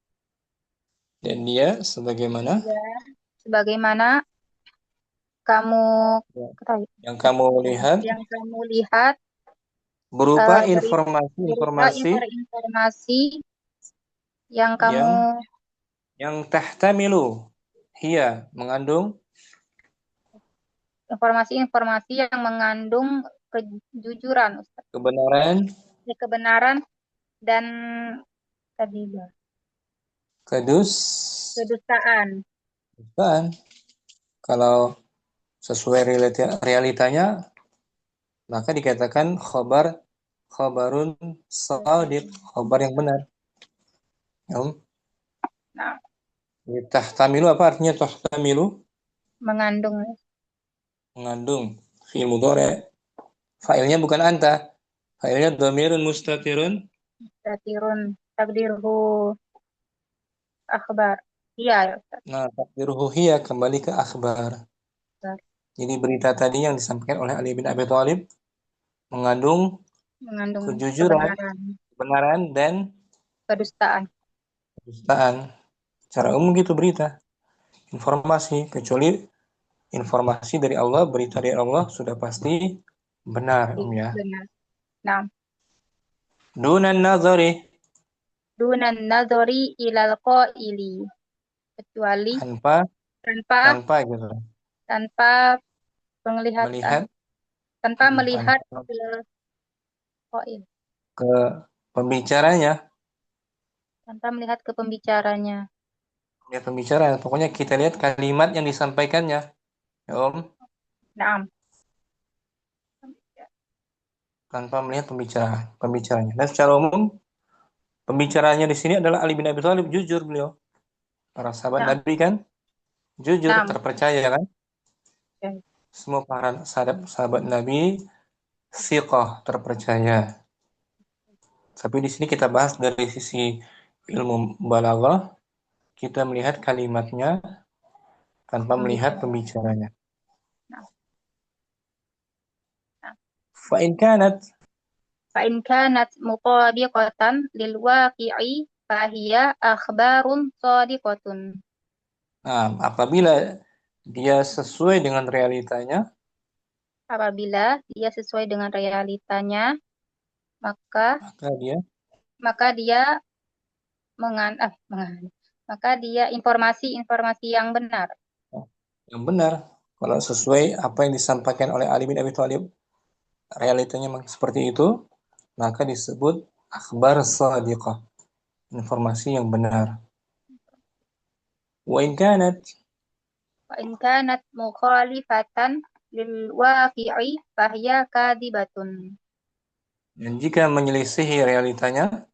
dan dia sebagaimana Ya, sebagaimana kamu ketahui, yang kamu lihat yang kamu lihat berupa berupa informasi-informasi informasi yang kamu yang tahtamilu, hia mengandung informasi-informasi yang mengandung kejujuran, Ustaz. kebenaran, Kebenaran dan kadiba, kedustaan. kedustaan. Kalau sesuai realitanya, maka dikatakan khabarun shadiq, khabar yang benar. Ya. Nah, Tahtamilu apa artinya tahtamilu? mengandung Mengandung. Fi'il mudhari'. Fa'ilnya bukan anta. Fa'ilnya dhamirun mustatirun. tatirun takdirhu akhbar. Iya, ya, Ustaz. Nah, takdiruhu hiya kembali ke akhbar. Jadi berita tadi yang disampaikan oleh Ali bin Abi Thalib mengandung Mengandung kejujuran, kebenaran dan kedustaan. kedustaan. Secara umum gitu berita, informasi, kecuali informasi dari Allah, berita dari Allah sudah pasti benar, ya. Benar. Nah, Dunan nazari, dunan nadhari ilal qaili, kecuali tanpa tanpa gitu, penglihatan, melihat tanpa melihat tanpa ke qail, ke pembicaranya, tanpa melihat ke pembicaranya. lihat pembicara. Pokoknya kita lihat kalimat yang disampaikannya, ya Om, Nah, tanpa melihat pembicaranya. Dan secara umum pembicaranya di sini adalah Ali bin Abi Thalib, jujur beliau. Para sahabat nah, Nabi kan jujur, nah. terpercaya kan. Oke. Semua para sahabat Nabi siqah, terpercaya. Tapi di sini kita bahas dari sisi ilmu balaghah, kita melihat kalimatnya tanpa melihat pembicaranya. Nah, nah. Fa in kanat, Fa'in kanat mutabiqatan lil waqi'i fahiya akhbarun shadiqatun. nah, apabila dia sesuai dengan realitanya, Apabila dia sesuai dengan realitanya, maka maka dia maka dia informasi-informasi yang benar. yang benar. Kalau sesuai apa yang disampaikan oleh Ali bin Abi Thalib, realitanya memang seperti itu, maka disebut akhbar shadiqah, informasi yang benar. Wa in kanat, Fa'in kanat mukhalifatan lil waqi'i fahiya kadibatun. dan jika menyelisihi realitanya,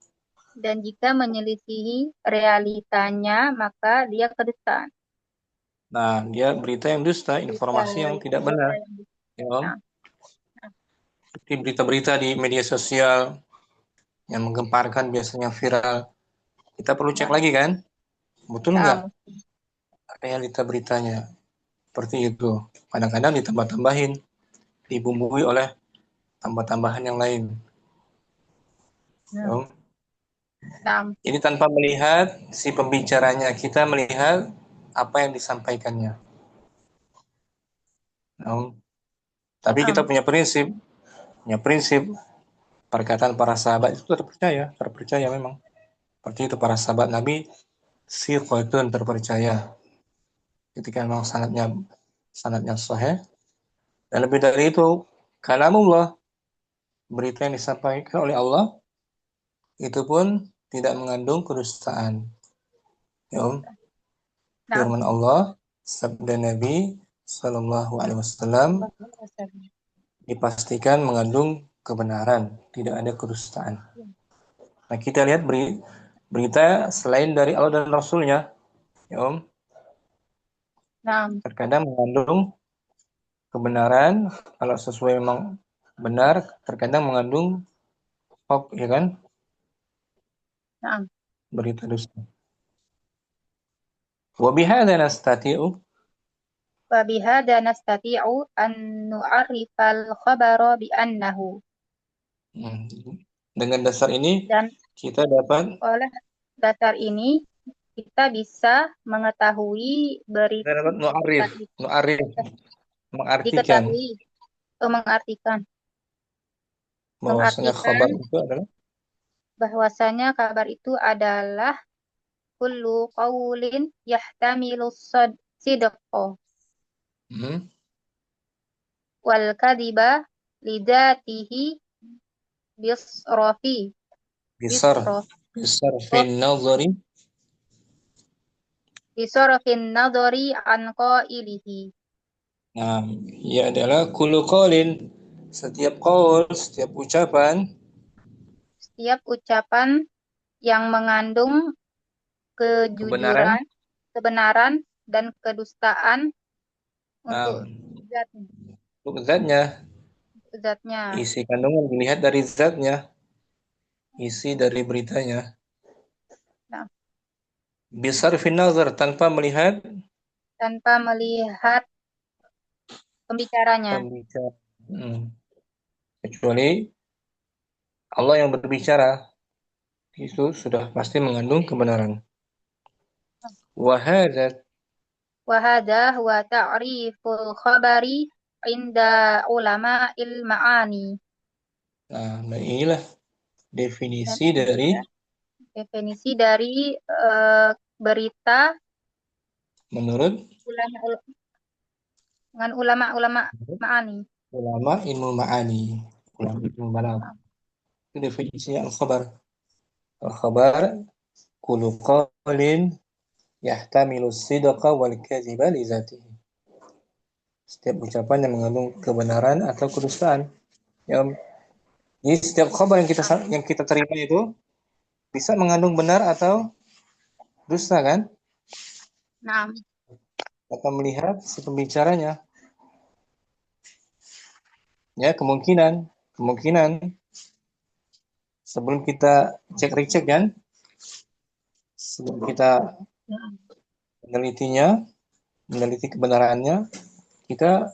Dan jika menyelisihi realitanya, maka dia kedustaan. nah dia berita yang dusta, informasi yang tidak benar. Ya, Om. Nah, Seperti berita-berita di media sosial yang menggemparkan, biasanya viral. Kita perlu cek lagi kan, betul nggak realita beritanya. Seperti itu. Kadang-kadang ditambah-tambahin, dibumbui oleh tambah-tambahan yang lain. Ya, Om. nah, Ini tanpa melihat si pembicaranya, kita melihat apa yang disampaikannya. Ya, Om. Tapi kita punya prinsip perkataan para sahabat itu terpercaya memang. Seperti itu para sahabat Nabi siqatun, terpercaya. ketika memang sanadnya sahih. Dan lebih dari itu, kalamullah, berita yang disampaikan oleh Allah itu pun tidak mengandung kedustaan. Ya, Nah, firman Allah, sabda Nabi Sallallahu Alaihi Wasallam dipastikan mengandung kebenaran, tidak ada kedustaan. Nah, kita lihat berita selain dari Allah dan Rasulnya, ya Om, nah, terkadang mengandung kebenaran, kalau sesuai memang benar, terkadang mengandung hoax, ya kan, nah. berita dusta. Wa bihadza nastati'u, Wabihada nastati'u an nu'arrifal khabara bi'annahu. dengan dasar ini Dan kita dapat oleh dasar ini kita bisa mengetahui berita nu'arif, mengartikan diketahui mengartikan bahwasanya khabar itu adalah bahwasanya kabar itu adalah kullu qaulin yahtamilu sidqa wal kadhiba lidatihi bisrafi besar bisraf fin nazari, bisarfin nadhari an qailihi. nah, ia adalah kullu qaulin, setiap qaul, setiap ucapan Setiap ucapan yang mengandung kebenaran, kejujuran, kebenaran, dan kedustaan nah, untuk zatnya. untuk zatnya, isi kandungan dilihat dari zatnya, isi dari beritanya. Nah, Besar fin nazar, tanpa melihat pembicaranya. pembicara. Kecuali Allah yang berbicara, itu sudah pasti mengandung kebenaran. Wahada, Wahada huwa ta'riful khabari inda ulama ma'ani. nah inilah Dan definisi dari definisi dari berita menurut dengan ulama-ulama ma'ani. ulama ilmu ma'ani, ulama ilmu balaghah. Itu definisinya al-khabar. Al-khabar kullu qaulin yahtamilu sidqa wal kadhiba li zatihi. Setiap ucapan yang mengandung kebenaran atau kedustaan. Ya, jadi setiap khabar yang kita terima itu bisa mengandung benar atau dusta kan? Nah, Atau melihat si pembicaranya. Ya, kemungkinan sebelum kita cek kan, sebelum kita meneliti kebenarannya, kita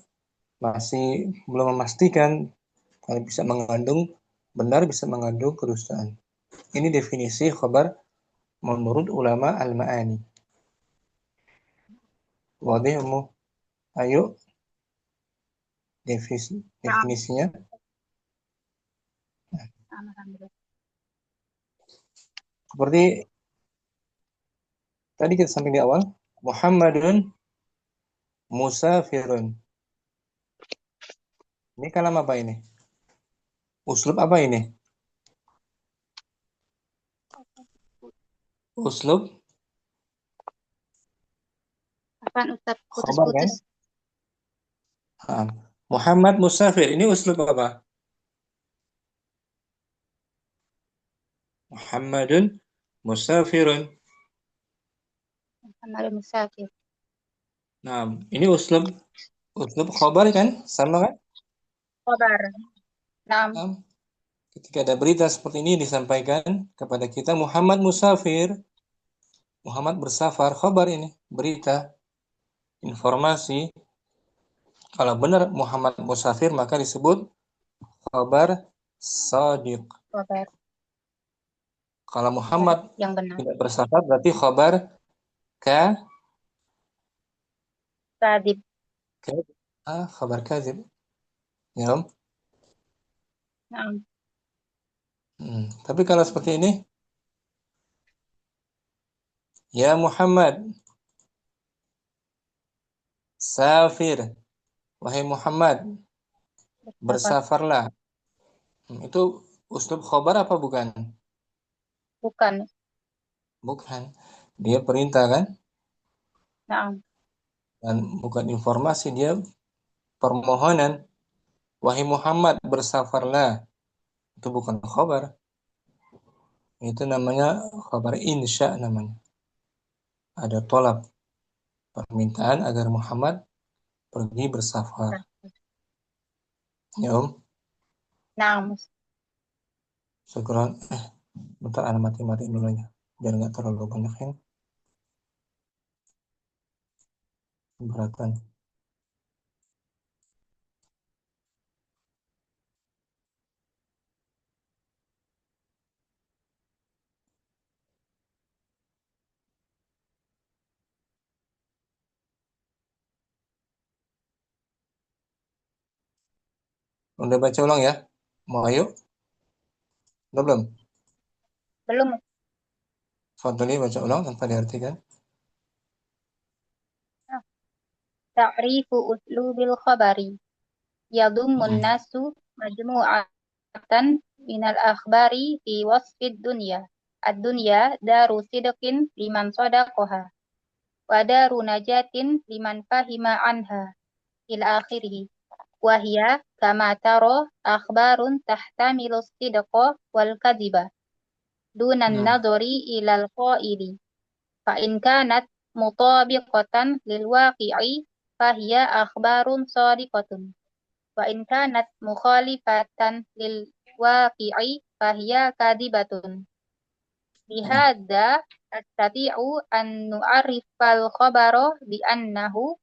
masih belum memastikan kalau bisa mengandung benar, bisa mengandung kedustaan. Ini definisi khabar menurut ulama al-ma'ani. Wadih mu, ayo definisinya. Seperti tadi kita sampai di awal, Muhammadun musafirun. Ini kalam apa ini? Uslub apa ini? Uslub apaan Ustaz? khabar kan? Putus-putus. Muhammad musafir. Ini uslub apa? Muhammadun musafirun. Muhammad musafir. Nah, ini uslub khabar kan? Sama kan? Khabar. Nah, Ketika ada berita seperti ini disampaikan kepada kita, Muhammad musafir, Muhammad bersafar, khabar ini, berita, informasi. Kalau benar Muhammad musafir, maka disebut khabar sadiq. khabar Kalau Muhammad yang benar. tidak bersafar, berarti khabar Kadib. Khabar kadzib. Ya, Om? Nah, Tapi kalau seperti ini, ya Muhammad, Safir, wahai Muhammad, bersafarlah. Itu uslub khobar apa bukan? Bukan. Bukan. Dia perintah kan? Naam. Dan bukan informasi, dia permohonan. Wahai Muhammad, bersafarlah. Itu bukan khobar. Itu namanya khobar insya namanya. Ada tolak. Permintaan agar Muhammad pergi bersafar. Ya Om? Naam. Syukran. Bentar, ana mati-mati dulu ya. Biar nggak terlalu banyak yang keberatan. Udah baca ulang ya? Mau ayo? Udah belum? Belum. Fadli baca ulang tanpa diartikan. Ta'rifu uslubil khabari. Yadummun nasu majmu'atan minal akhbari fi wasfid dunya. Ad-dunya daru sidqin liman sadaqaha. Wa daru najatin liman fahima anha. Ila akhirih. Wahia kama taro akhbarun tahtamilu sidqa wal kadhiba. Dunan nadhari ilal qaili. Fa in kanat mutabiqatan lil waqi'i fahiya akhbarun sadiqatun. Wa in kanat mukhalifatan lil waqi'i fahiya kadhibatun. Bihadza astati'u an nu'arrifal khabara bi annahu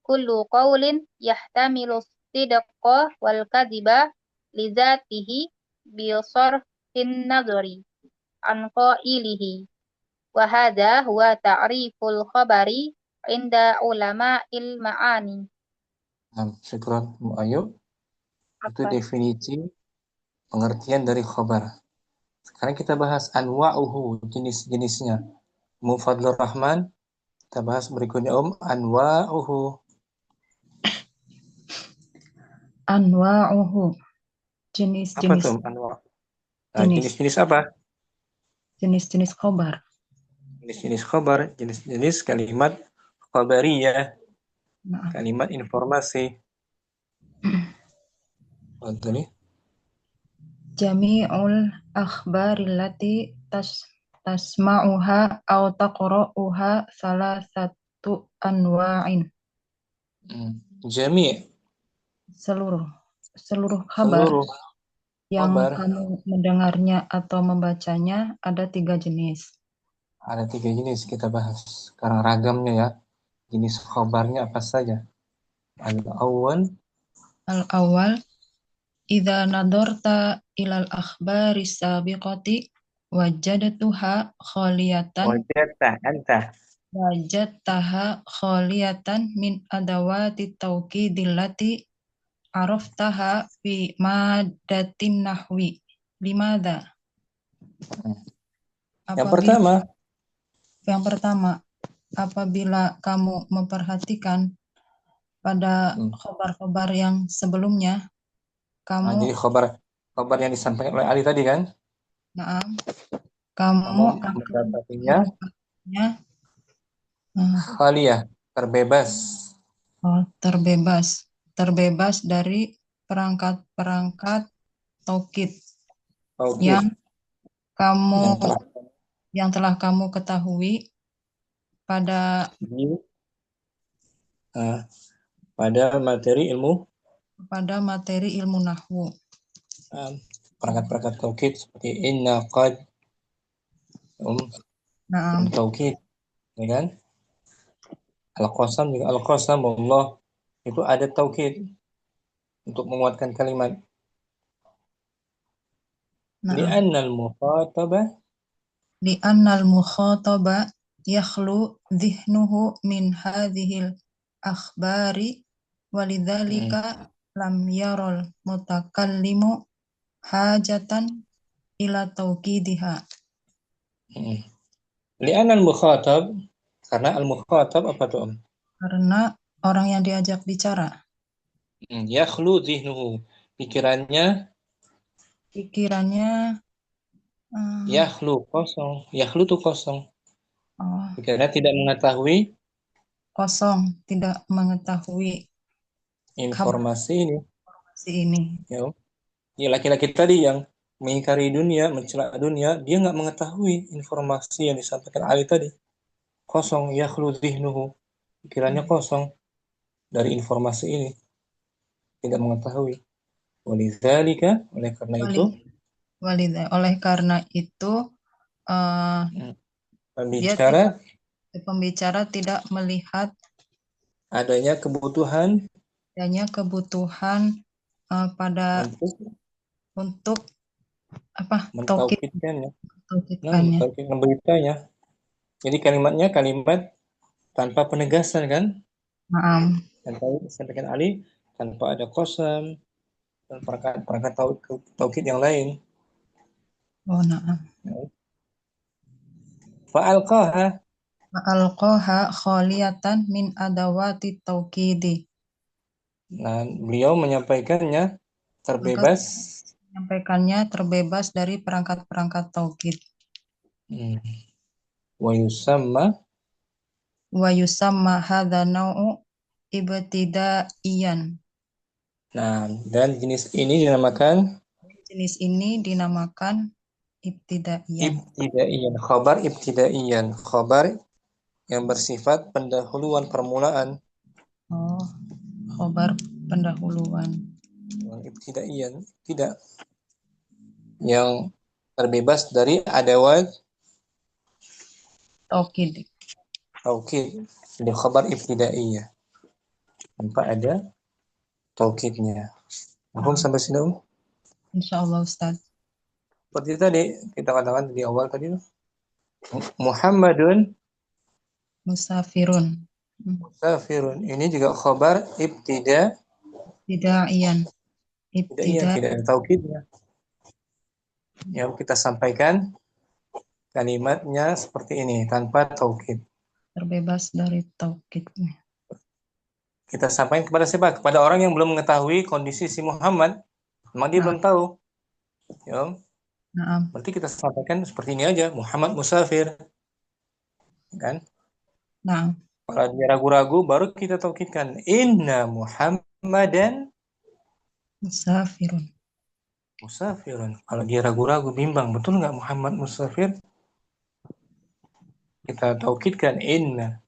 kullu qawlin yahtamilu sidqa wal kadhiba li dzatihi bi sarfin nadhari an qailihi. Wa hadza huwa ta'riful khabari inda ulama'il ma'ani. Syukran. Mau ayo? Itu Apa? definisi pengertian dari khobar. Sekarang kita bahas anwa'uhu, jenis-jenisnya. Mufadlur Rahman, kita bahas berikutnya Om, anwa'uhu. Anwa'uhu. Apa Jenis-jenis tuh anwa'? Nah, jenis-jenis apa? jenis-jenis khobar. Jenis-jenis khobar, jenis-jenis kalimat khobariyah, Nah, kalimat informasi. Fadli. Jami'ul akhbarillati tasma'uha aw taqra'uha salasatu anwa'in. Jami', Seluruh kabar seluruh yang khabar. kamu mendengarnya atau membacanya ada 3 jenis. Ada 3 jenis kita bahas. Sekarang ragamnya ya. Jenis khabarnya apa saja? Al-awwal, Al-awwal, idza nadarta ilal akhbari sabiqati wajadtuha khaliyatan wajadtaha khaliyatan min adawati tawkidillati araftaha fi madatin nahwi. Limada? Yang pertama, apabila kamu memperhatikan pada khabar-khabar yang sebelumnya, jadi khabar yang disampaikan oleh Ali tadi kan? Kamu mendapatinya khaliyah, terbebas. Terbebas dari perangkat-perangkat taukid yang telah kamu ketahui pada materi ilmu nahwu. Perangkat-perangkat taukid seperti inna, qad, taukid, ya kan? Al-qasam juga al-qasam Allah itu ada taukid untuk menguatkan kalimat. Li'annal mukhataba yakhlu dhihnuhu min hadhil akhbari walidzalika lam yarul mutakallimu hajatan ila tauqidiha. Li'annal mukhatab, karena al-mukhatab apa tuh Om? Karena orang yang diajak bicara. Yakhlu dhihnuhu. Pikirannya Pikirannya kosong. Yakhlu itu kosong. oh, Pikirannya tidak mengetahui kosong, tidak mengetahui kabar informasi ini. ini. Ya, ya laki-laki tadi yang mengingkari dunia, mencela dunia, dia nggak mengetahui informasi yang disampaikan Ali tadi. Kosong, yakhlu dhihnuhu. Pikirannya kosong dari informasi ini. Tidak mengetahui. Walidzalika, oleh karena itu, Oleh karena itu, dia pembicara pembicara tidak melihat adanya kebutuhan adanya kebutuhan pada untuk apa mentaukidkannya, taukidkannya. memberitanya. Jadi kalimatnya kalimat tanpa penegasan kan? Naam. Dan disampaikan Ali tanpa ada qasam dan perangkat taukid yang lain. Oh, naam. Fa'alqaha, Alqaha khaliyatan min adawati taukidi. nah beliau menyampaikannya terbebas Menyampaikannya terbebas dari perangkat-perangkat taukid. wa yusamma, Wa yusamma hadza nau'u ibtidaiyan. nah dan jenis ini dinamakan Jenis ini dinamakan ibtidaiyan. ibtidaiyan, khabar yang bersifat pendahuluan permulaan. Oh, khobar pendahuluan. Ibtidaiyan, tidak yang terbebas dari adawat Taukid. taukid. Jadi khabar ibtidaiyah tanpa ada taukidnya. Mahum sampai sini Insyaallah Ustaz. Seperti tadi kita katakan di awal tadi, Muhammadun Musafirun. musafirun. Ini juga khabar Ibtidaiyan. tidak ada taukidnya. Yang kita sampaikan kalimatnya seperti ini tanpa taukid. Terbebas dari taukidnya. Kita sampaikan kepada siapa? Kepada orang yang belum mengetahui kondisi si Muhammad. Memang dia belum tahu. Ya. Naam. Berarti kita sampaikan seperti ini aja, Muhammad musafir. Kan? Naam. Kalau dia ragu-ragu baru kita taukidkan inna Muhammadan Musafirun. musafirun. Kalau dia ragu-ragu bimbang, betul nggak Muhammad musafir? Kita taukidkan inna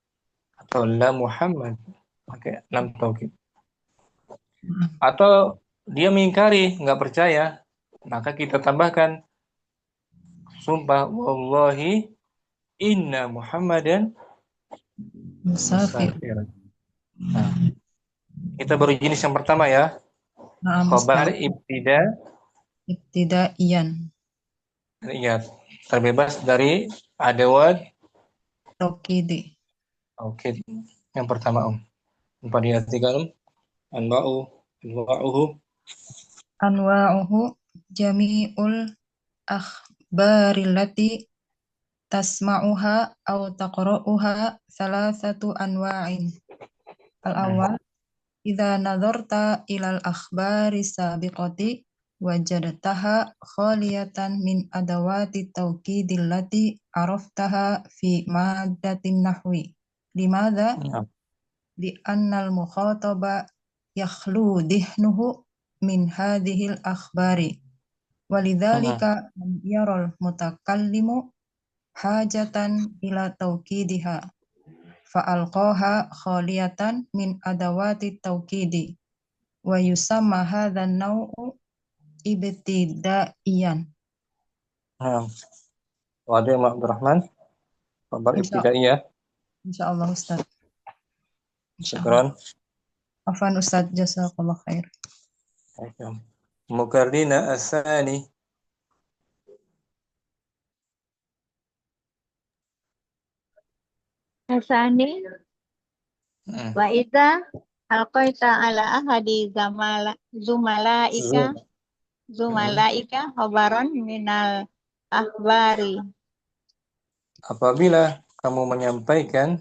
atau la Muhammad. Pakai lam taukid. Atau dia mengingkari, nggak percaya, maka kita tambahkan sumpah wallahi inna Muhammadan Musafir. Nah, kita baru jenis yang pertama ya. Naam. Khabar ibtidaiyan. Ingat, terbebas dari adawat Taukidi. taukid. Yang pertama Empat diartikan anwa'uhu Anwa'uhu jami'ul akhbarillati tasma'uha aw taqra'uha salasatu anwa'in. Al-awwal idza nadharta ilal akhbari sabiqati wajadtaha khaliyatan min adawati tawkidillati araftaha fi maddatin nahwi. Limadha? Li'annal mukhataba yakhlu dihnuhu min hadhil akhbari. Walidzalika yaral mutakallimu hajatan ila tawkidiha fa'alqaha khaliyatan min adawati tawkidi wa yusamma hadzal naw'u ibtidaiyan. Wadi Abdurrahman khabar ibtidaiyah. Insyaallah Ustaz. Syukran. Afwan Ustaz, jazakallah khair. Mukarrina asani. Asani wa idza alqaita ala ahadi zumalaika khabaran minal akhbari. Apabila kamu menyampaikan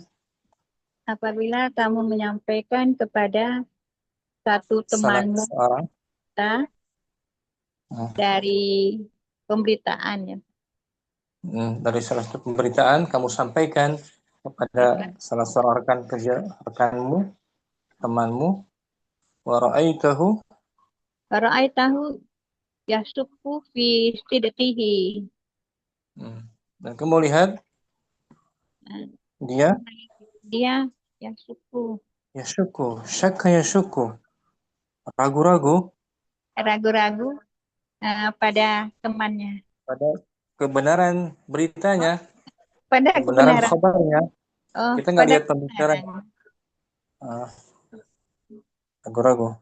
apabila kamu menyampaikan kepada satu salah temanmu seorang kita dari pemberitaan ya. Dari salah satu pemberitaan kamu sampaikan kepada salah seorang rekan kerja rekanmu, temanmu, wa ra'aitahu, Fara'aitahu yasukku fi sidqihi. dan kamu lihat dia Dia yasukku syakka ragu-ragu ragu-ragu pada temannya, pada kebenaran beritanya, pada kebenaran kebenaran. khabarnya. Oh, Kita nggak pada lihat pembicaraan. kebenaran. Ragu-ragu.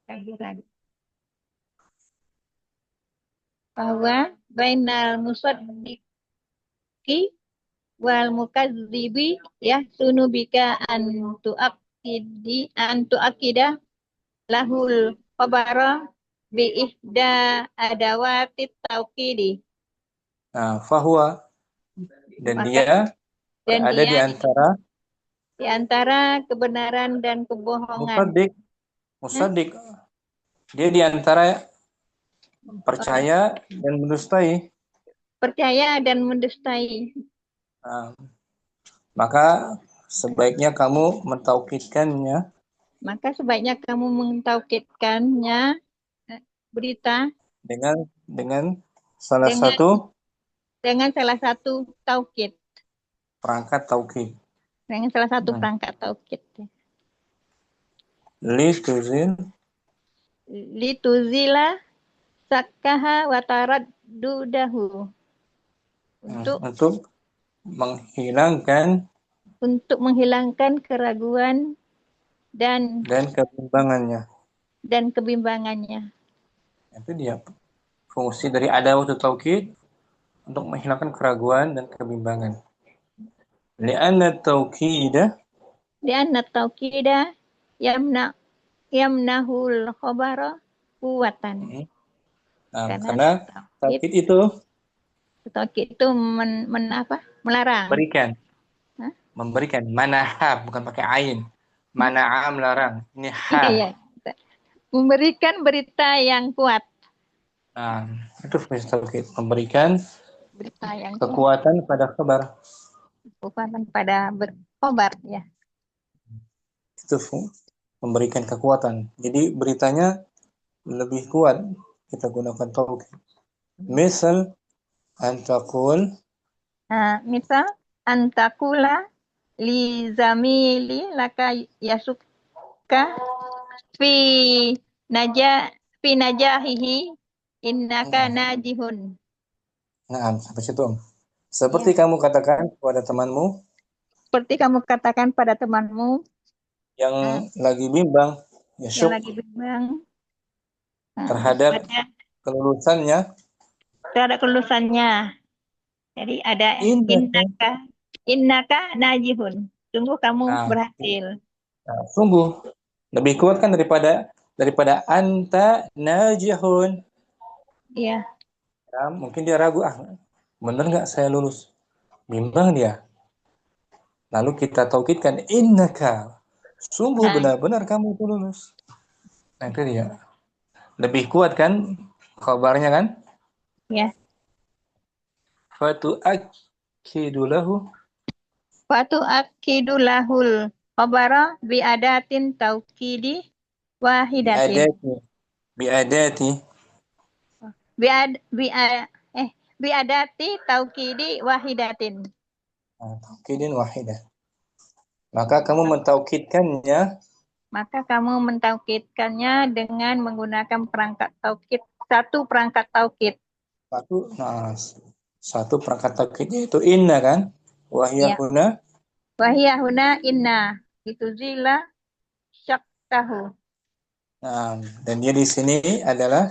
Ragu-ragu. Bahwa bainal musaddiqi wal mukadzibi yahsunu bika an tuakida lahul khabara bi ihda adawatit tauqidi. Fahuwa, dan Maka- dia Dan berada dia di antara kebenaran dan kebohongan. musaddiq. Dia di antara percaya dan mendustai. Percaya dan mendustai. Maka sebaiknya kamu mentaukidkannya Maka sebaiknya kamu mentaukidkannya berita dengan salah satu taukid. perangkat taukid. Dengan salah satu perangkat taukid. Lituzila sakkaha wa taraddudahu. Untuk menghilangkan keraguan dan kebimbangannya. Itu dia fungsi dari adawatu taukid, untuk menghilangkan keraguan dan kebimbangan. Li'anna taukida yamnahul khabara kuwatan. Karena taukid itu melarang. Memberikan. Manaha, bukan pakai ain. Mana'a melarang. Ini ha. Iya. Memberikan berita yang kuat. Itu fungsi taukid. Memberikan Berita yang kekuatan pada khabar. Kekuatan pada berkhabar, ya. Itu memberikan kekuatan. Jadi beritanya lebih kuat. Kita gunakan taukid. Misal antakul. Misal antakula li zamili laka yasukka fi najahihi innaka najihun. Sampai situ. Seperti kamu katakan kepada temanmu. Seperti kamu katakan pada temanmu yang lagi bimbang, terhadap kelulusannya. Jadi ada innaka najihun. Sungguh kamu berhasil. Sungguh lebih kuat kan daripada anta najihun. Iya. Mungkin dia ragu, bener nggak saya lulus? Bimbang dia. Lalu kita taukidkan innaka. Sungguh benar-benar kamu itu lulus. Itu dia. Lebih kuat kan kabarnya kan? Ya. Fatu'akkidu lahul khabara bi'adatin taukidi wahidatin. Bi'adati taukidi wahidatin. Taukidin wahidah. Maka kamu mentaukidkannya dengan menggunakan perangkat taukid, satu perangkat taukid. Satu perangkat taukidnya itu inna kan? Wahiyahuna inna itu zila syaktahu. Dan dia di sini adalah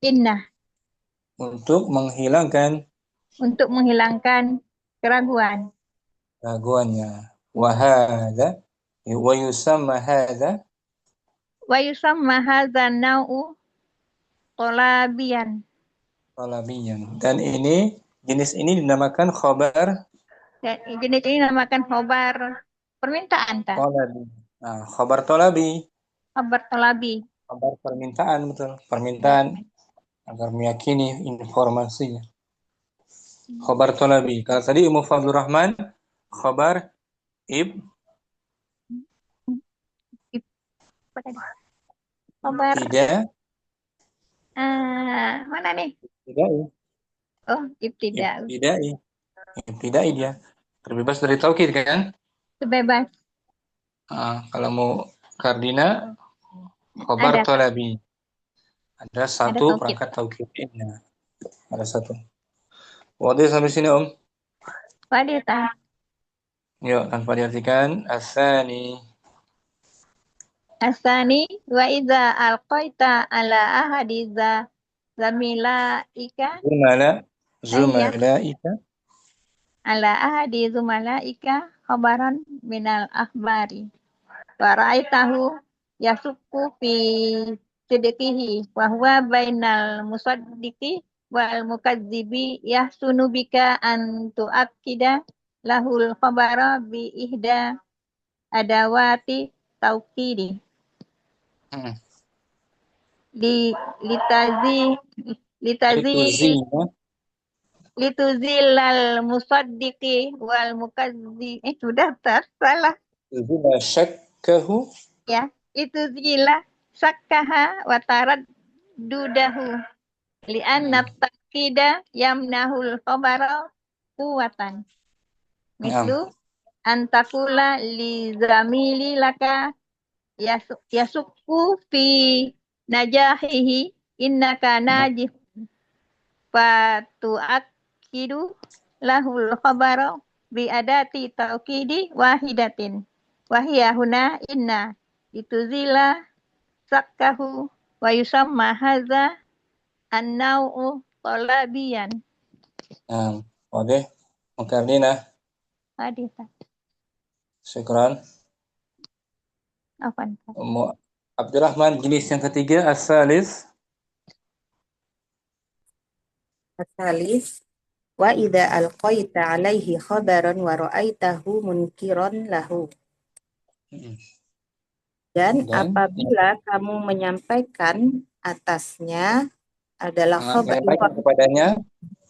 inna untuk menghilangkan keraguannya. Wahada wa yusamma hadza nau'u talabiyan. Dan jenis ini dinamakan khabar Jenis ini namakan khobar permintaan, tak? Tolabi. Nah, khabar tolabi. Khobar tolabi. Khabar permintaan, betul. Permintaan agar meyakini informasinya. Khabar tolabi. Kalau tadi Ummu Fadlur Rahman, khabar Khobar tidak mana nih? tidak Oh, ibtida. ibtidai dia. Terbebas dari taukid kan? Bebas. Kalau mau kardina, khabar Ada. tolabi. Ada satu taukid. perangkat taukidnya. Ada satu. Wadah sampai sini Om. Wadita. Yuk, tanpa diartikan. Asani. Asani wa iza alqaita ala ahadiza zamilaika Zumalaika. ala ahadi zumalaika khabaran minal akhbari wa ra'aitahu yasukku fi sidqihi wa huwa bainal musaddiqi wal mukadzibi yahsunu bika an tu'akkida lahul khabara bi ihda adawati tauqidi lituzilal musaddiqi wal mukadzib sudah salah Zila syakkahu. ya lituzila sakkaha wa taraddudahu li'anna taqida yamnahul khabara quwatan mislu antakula li zamili laka yasukku fi najahihi innaka najih fatu'akkidu lahul khabara bi adati ta'kidi wahidatin wahiyah huna inna ituzila sakkahu wa yusamma hadza an-naw'u talabiyan. Oke, Mukardina. Hadita. Syukran. Afan. Abdurrahman, jenis yang ketiga, as-salis. As-salis wa idza alqaita alaihi khabaran wa ra'aitahu munkiran lahu. Dan apabila kamu menyampaikan atasnya adalah khabar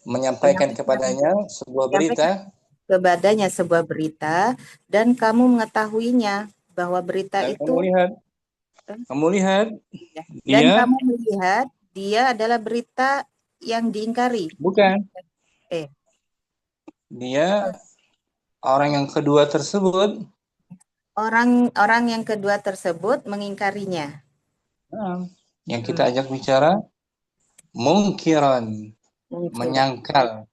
menyampaikan kepadanya sebuah berita, dan kamu mengetahuinya bahwa berita dan itu kamu lihat dan kamu melihat dia adalah berita yang diingkari. Bukan. Dia orang yang kedua tersebut. Orang yang kedua tersebut mengingkarinya. Yang kita ajak bicara mungkiran, menyangkal,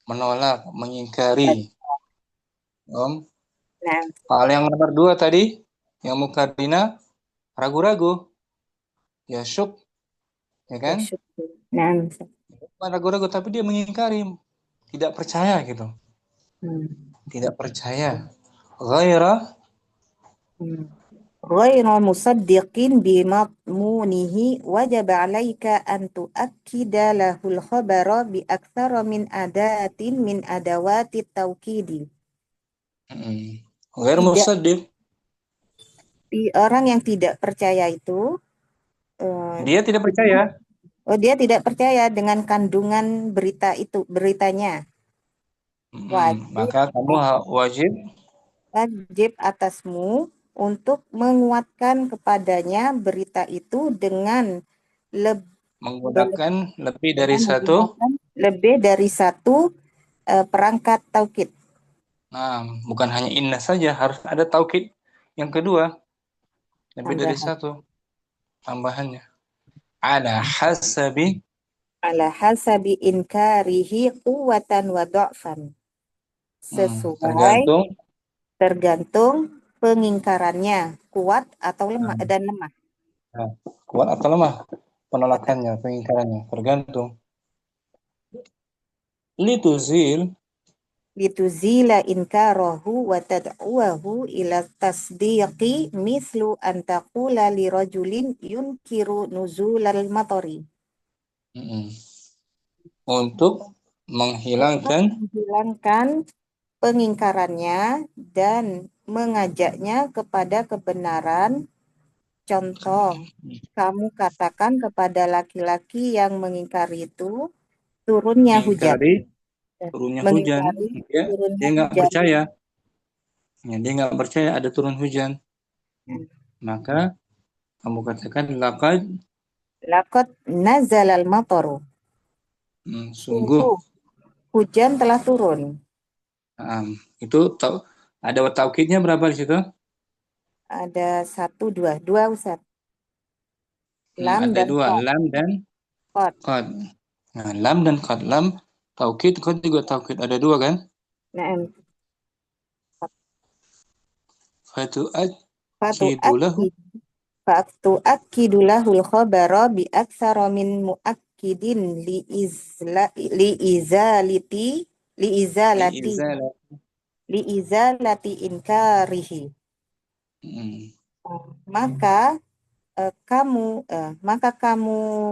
menolak, mengingkari. Hal yang nomor 2 tadi, yang mukadina ragu-ragu, ya syuk, ya kan? Bukan ragu-ragu, tapi dia mengingkari, tidak percaya gitu, tidak percaya. Ghaira musaddiqin bimadmunihi wajaba 'alaika an tu'akkida lahul khabara bi aktsara min adatin min adawati taukidi. Ghair musaddiq. Orang yang tidak percaya itu dia tidak percaya. Dia tidak percaya dengan kandungan beritanya. Maka kamu wajib atasmu untuk menguatkan kepadanya berita itu dengan menggunakan lebih dari satu perangkat taukid. Bukan hanya inna saja, harus ada taukid yang kedua, lebih dari satu tambahannya. Ala hasabi inkarihi quwwatan wa dha'fan. Tergantung pengingkarannya, kuat atau lemah dan lemah. Kuat atau lemah penolakannya, pengingkarannya, tergantung. Lituzila inkarahu wa tad'uahu ila tasdiqi mislu an taqula li rajulin yunkiru nuzulal matari. Untuk menghilangkan pengingkarannya dan mengajaknya kepada kebenaran. Contoh, kamu katakan kepada laki-laki yang mengingkari itu turunnya hujan. Mengingkari turunnya hujan. Mengingkari Dia turunnya nggak hujan. percaya. Ya, dia nggak percaya ada turun hujan. Maka kamu katakan laqad Laqad nazalal mataru. sungguh. Hujan telah turun. Itu ada taukidnya berapa di situ? Ada 1, 2. 2, Ustaz. Lam Ada dan dua, qad. lam dan Qad. qad. Nah, lam dan qad. Lam taukid, qad juga taukid. Ada dua kan? Na'am. Fatu'akkidu lahu. Fatu'akkidu lahul khabara bi aktsara min muakkidin liizalati inkarihi. Maka kamu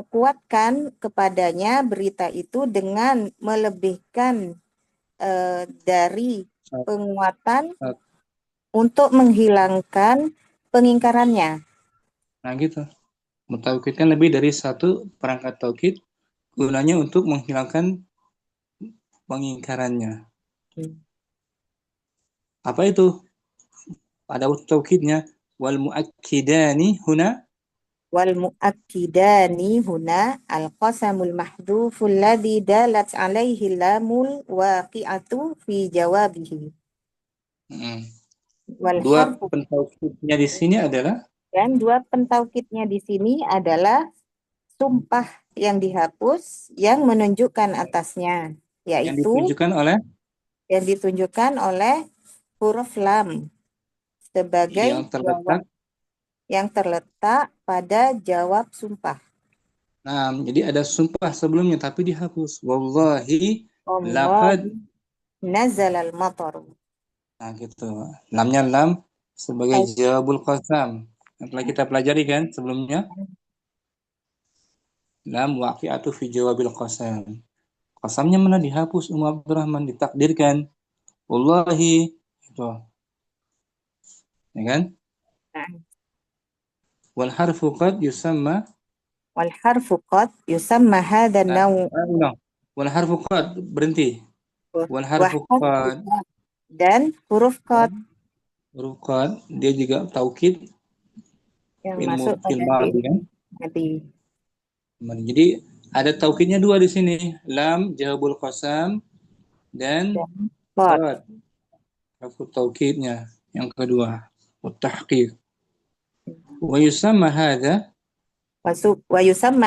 kuatkan kepadanya berita itu dengan melebihkan dari penguatan untuk menghilangkan pengingkarannya. Nah gitu. Mentaukidkan lebih dari satu perangkat taukid gunanya untuk menghilangkan pengingkarannya. Apa itu? Pada taukidnya wal muakkidani huna al-qasamul mahdhuful ladzi dalat alaihi lamul waqi'atu fi jawabihi. Dua pentaukidnya di sini adalah sumpah yang dihapus yang menunjukkan atasnya, yaitu yang ditunjukkan oleh huruf lam sebagai jawab yang terletak pada jawab sumpah. Nah, jadi ada sumpah sebelumnya tapi dihapus. Wallahi laqad nazalal mataru. Nah, gitu. Lamnya lam sebagai jawabul qasam. Telah kita pelajari kan sebelumnya? Lam waqi'atu fi jawabil qasam. Qasamnya mana dihapus Abdurrahman, ditakdirkan. Wallahi itu. Ya kan? Wal harfu qad yusamma hadha naw. Wal harfu qad berhenti. Wal harfu qad dan huruf qad. Huruf qad dia juga taukid yang masuk pada kan? Nabi. Jadi ada taukidnya dua di sini, lam jawabul qasam dan qad. Harfu taukidnya yang kedua, tahqiq. Wa yusamma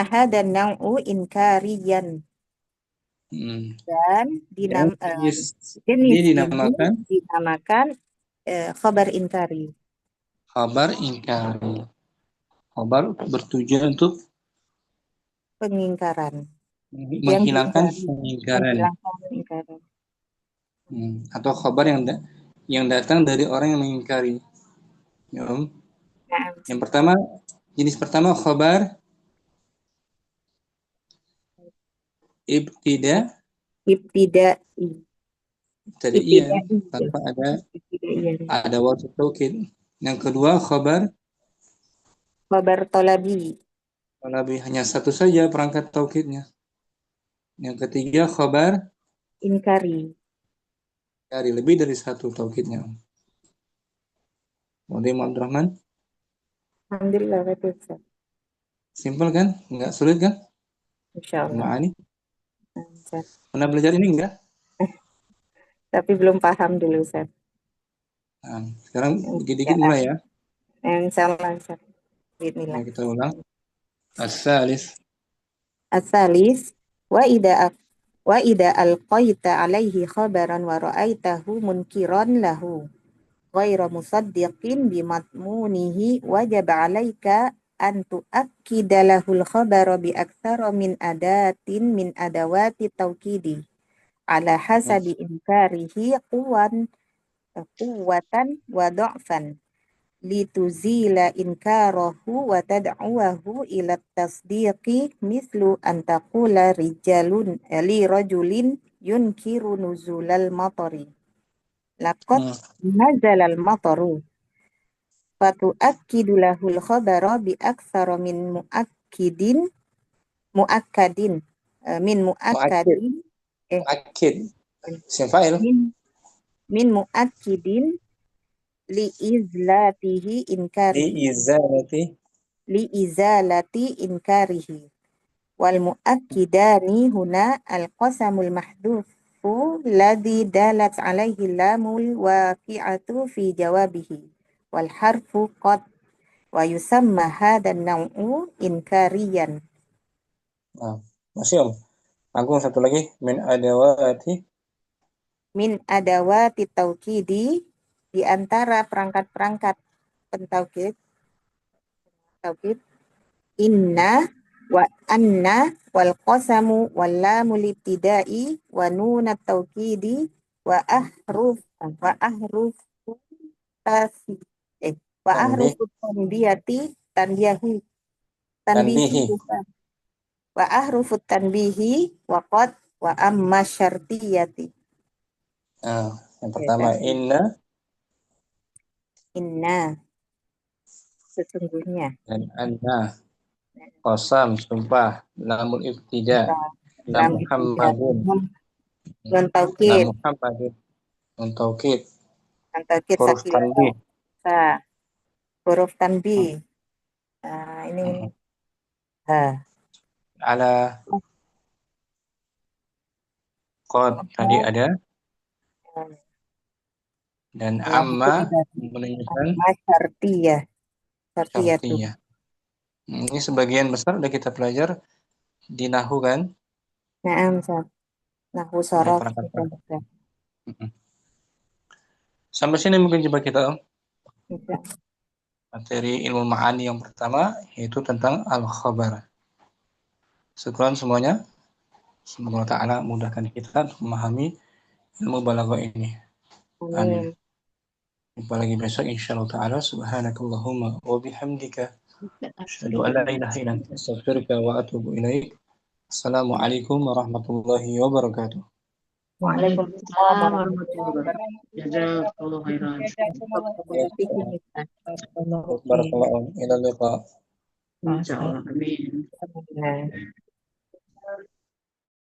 hadha naw'u inkariyan. Dan jenis ini dinamakan khabar inkari. Khabar inkari. Khabar bertujuan untuk pengingkaran. Menghilangkan pengingkaran. Atau khabar yang datang dari orang yang mengingkari. Yang pertama, jenis pertama khabar ibtida'i. Tanpa ada waw taukid. Yang kedua khabar talabi. Talabi hanya satu saja perangkat taukidnya. Yang ketiga khabar inkari. Dari lebih dari satu taukidnya. Model Abdurrahman? Alhamdulillah betul. Simpel kan? Enggak sulit kan? Insyaallah. Ma'ani. Pernah belajar ini enggak? Tapi belum paham dulu, Ustaz. Nah, sekarang dikit-dikit mulai ya. Insyaallah, Ustaz. Bismillah. Nah, kita ulang. As-salis wa ida alqaita alaihi khabaran wa ra'aitahu munkiran lahu ghairu musaddiqin bimatmunihi wajib 'alaika an tu'akkida lahul khabara bi aktsara min adatin min adawati taukidi ala hasabi inkarihi quwwatan wa dha'fan lituzila inkarahu wa tad'uwahu ila tasdiqi mislu an taqula rajulin yunkiru nuzulal matari. Laqad nazala al-mataru fatu'akkidu lahul khabara bi aktsara min muakkadin min muakkadin Muakkid. Isim fa'il. min muakkidin li izalati inkarihi wal muakkidani huna al-qasamul mahdhufu ladzi dalat alaihi lamul waqi'atu fi jawabihi wal harfu qad wa yusamma hadan naw'u inkariyan. Nah, masih Om. Agung satu lagi min adawati taukidi, di antara perangkat-perangkat pentaukid inna wa anna wal qasamu wal lamul ibtidai wa nunat taukidi wa ahruf tanbihi wa ahrufut tanbihi wa qad wa amma syartiyati. Yang pertama inna sesungguhnya, dan anna qasam sumpah, lamul ibtida, lam Muhammadun, nun taukid, huruf tanbih, huruf tanbih. Ini ala qad tadi ada, dan amma menunjukkan syartiyah. Ini sebagian besar udah kita pelajar di Nahwu kan? Na'am, Nahwu sorof. Sampai sini mungkin coba kita Om. Ya. Materi ilmu ma'ani yang pertama yaitu tentang al-khabar. Syukran semuanya. Semoga Allah Ta'ala mudahkan kita untuk memahami ilmu balaghah ini. Amin. Jumpa lagi besok insyaallah Ta'ala. Subhanakallahumma wa bihamdika asyhadu an la ilaha illa anta astaghfiruka wa atubu ilaik. Assalamualaikum warahmatullahi wabarakatuh. Waalaikumsalam warahmatullahi wabarakatuh. Jazakallahu khairan. Barakallahu. Ila liqa. Insyaallah. Amin.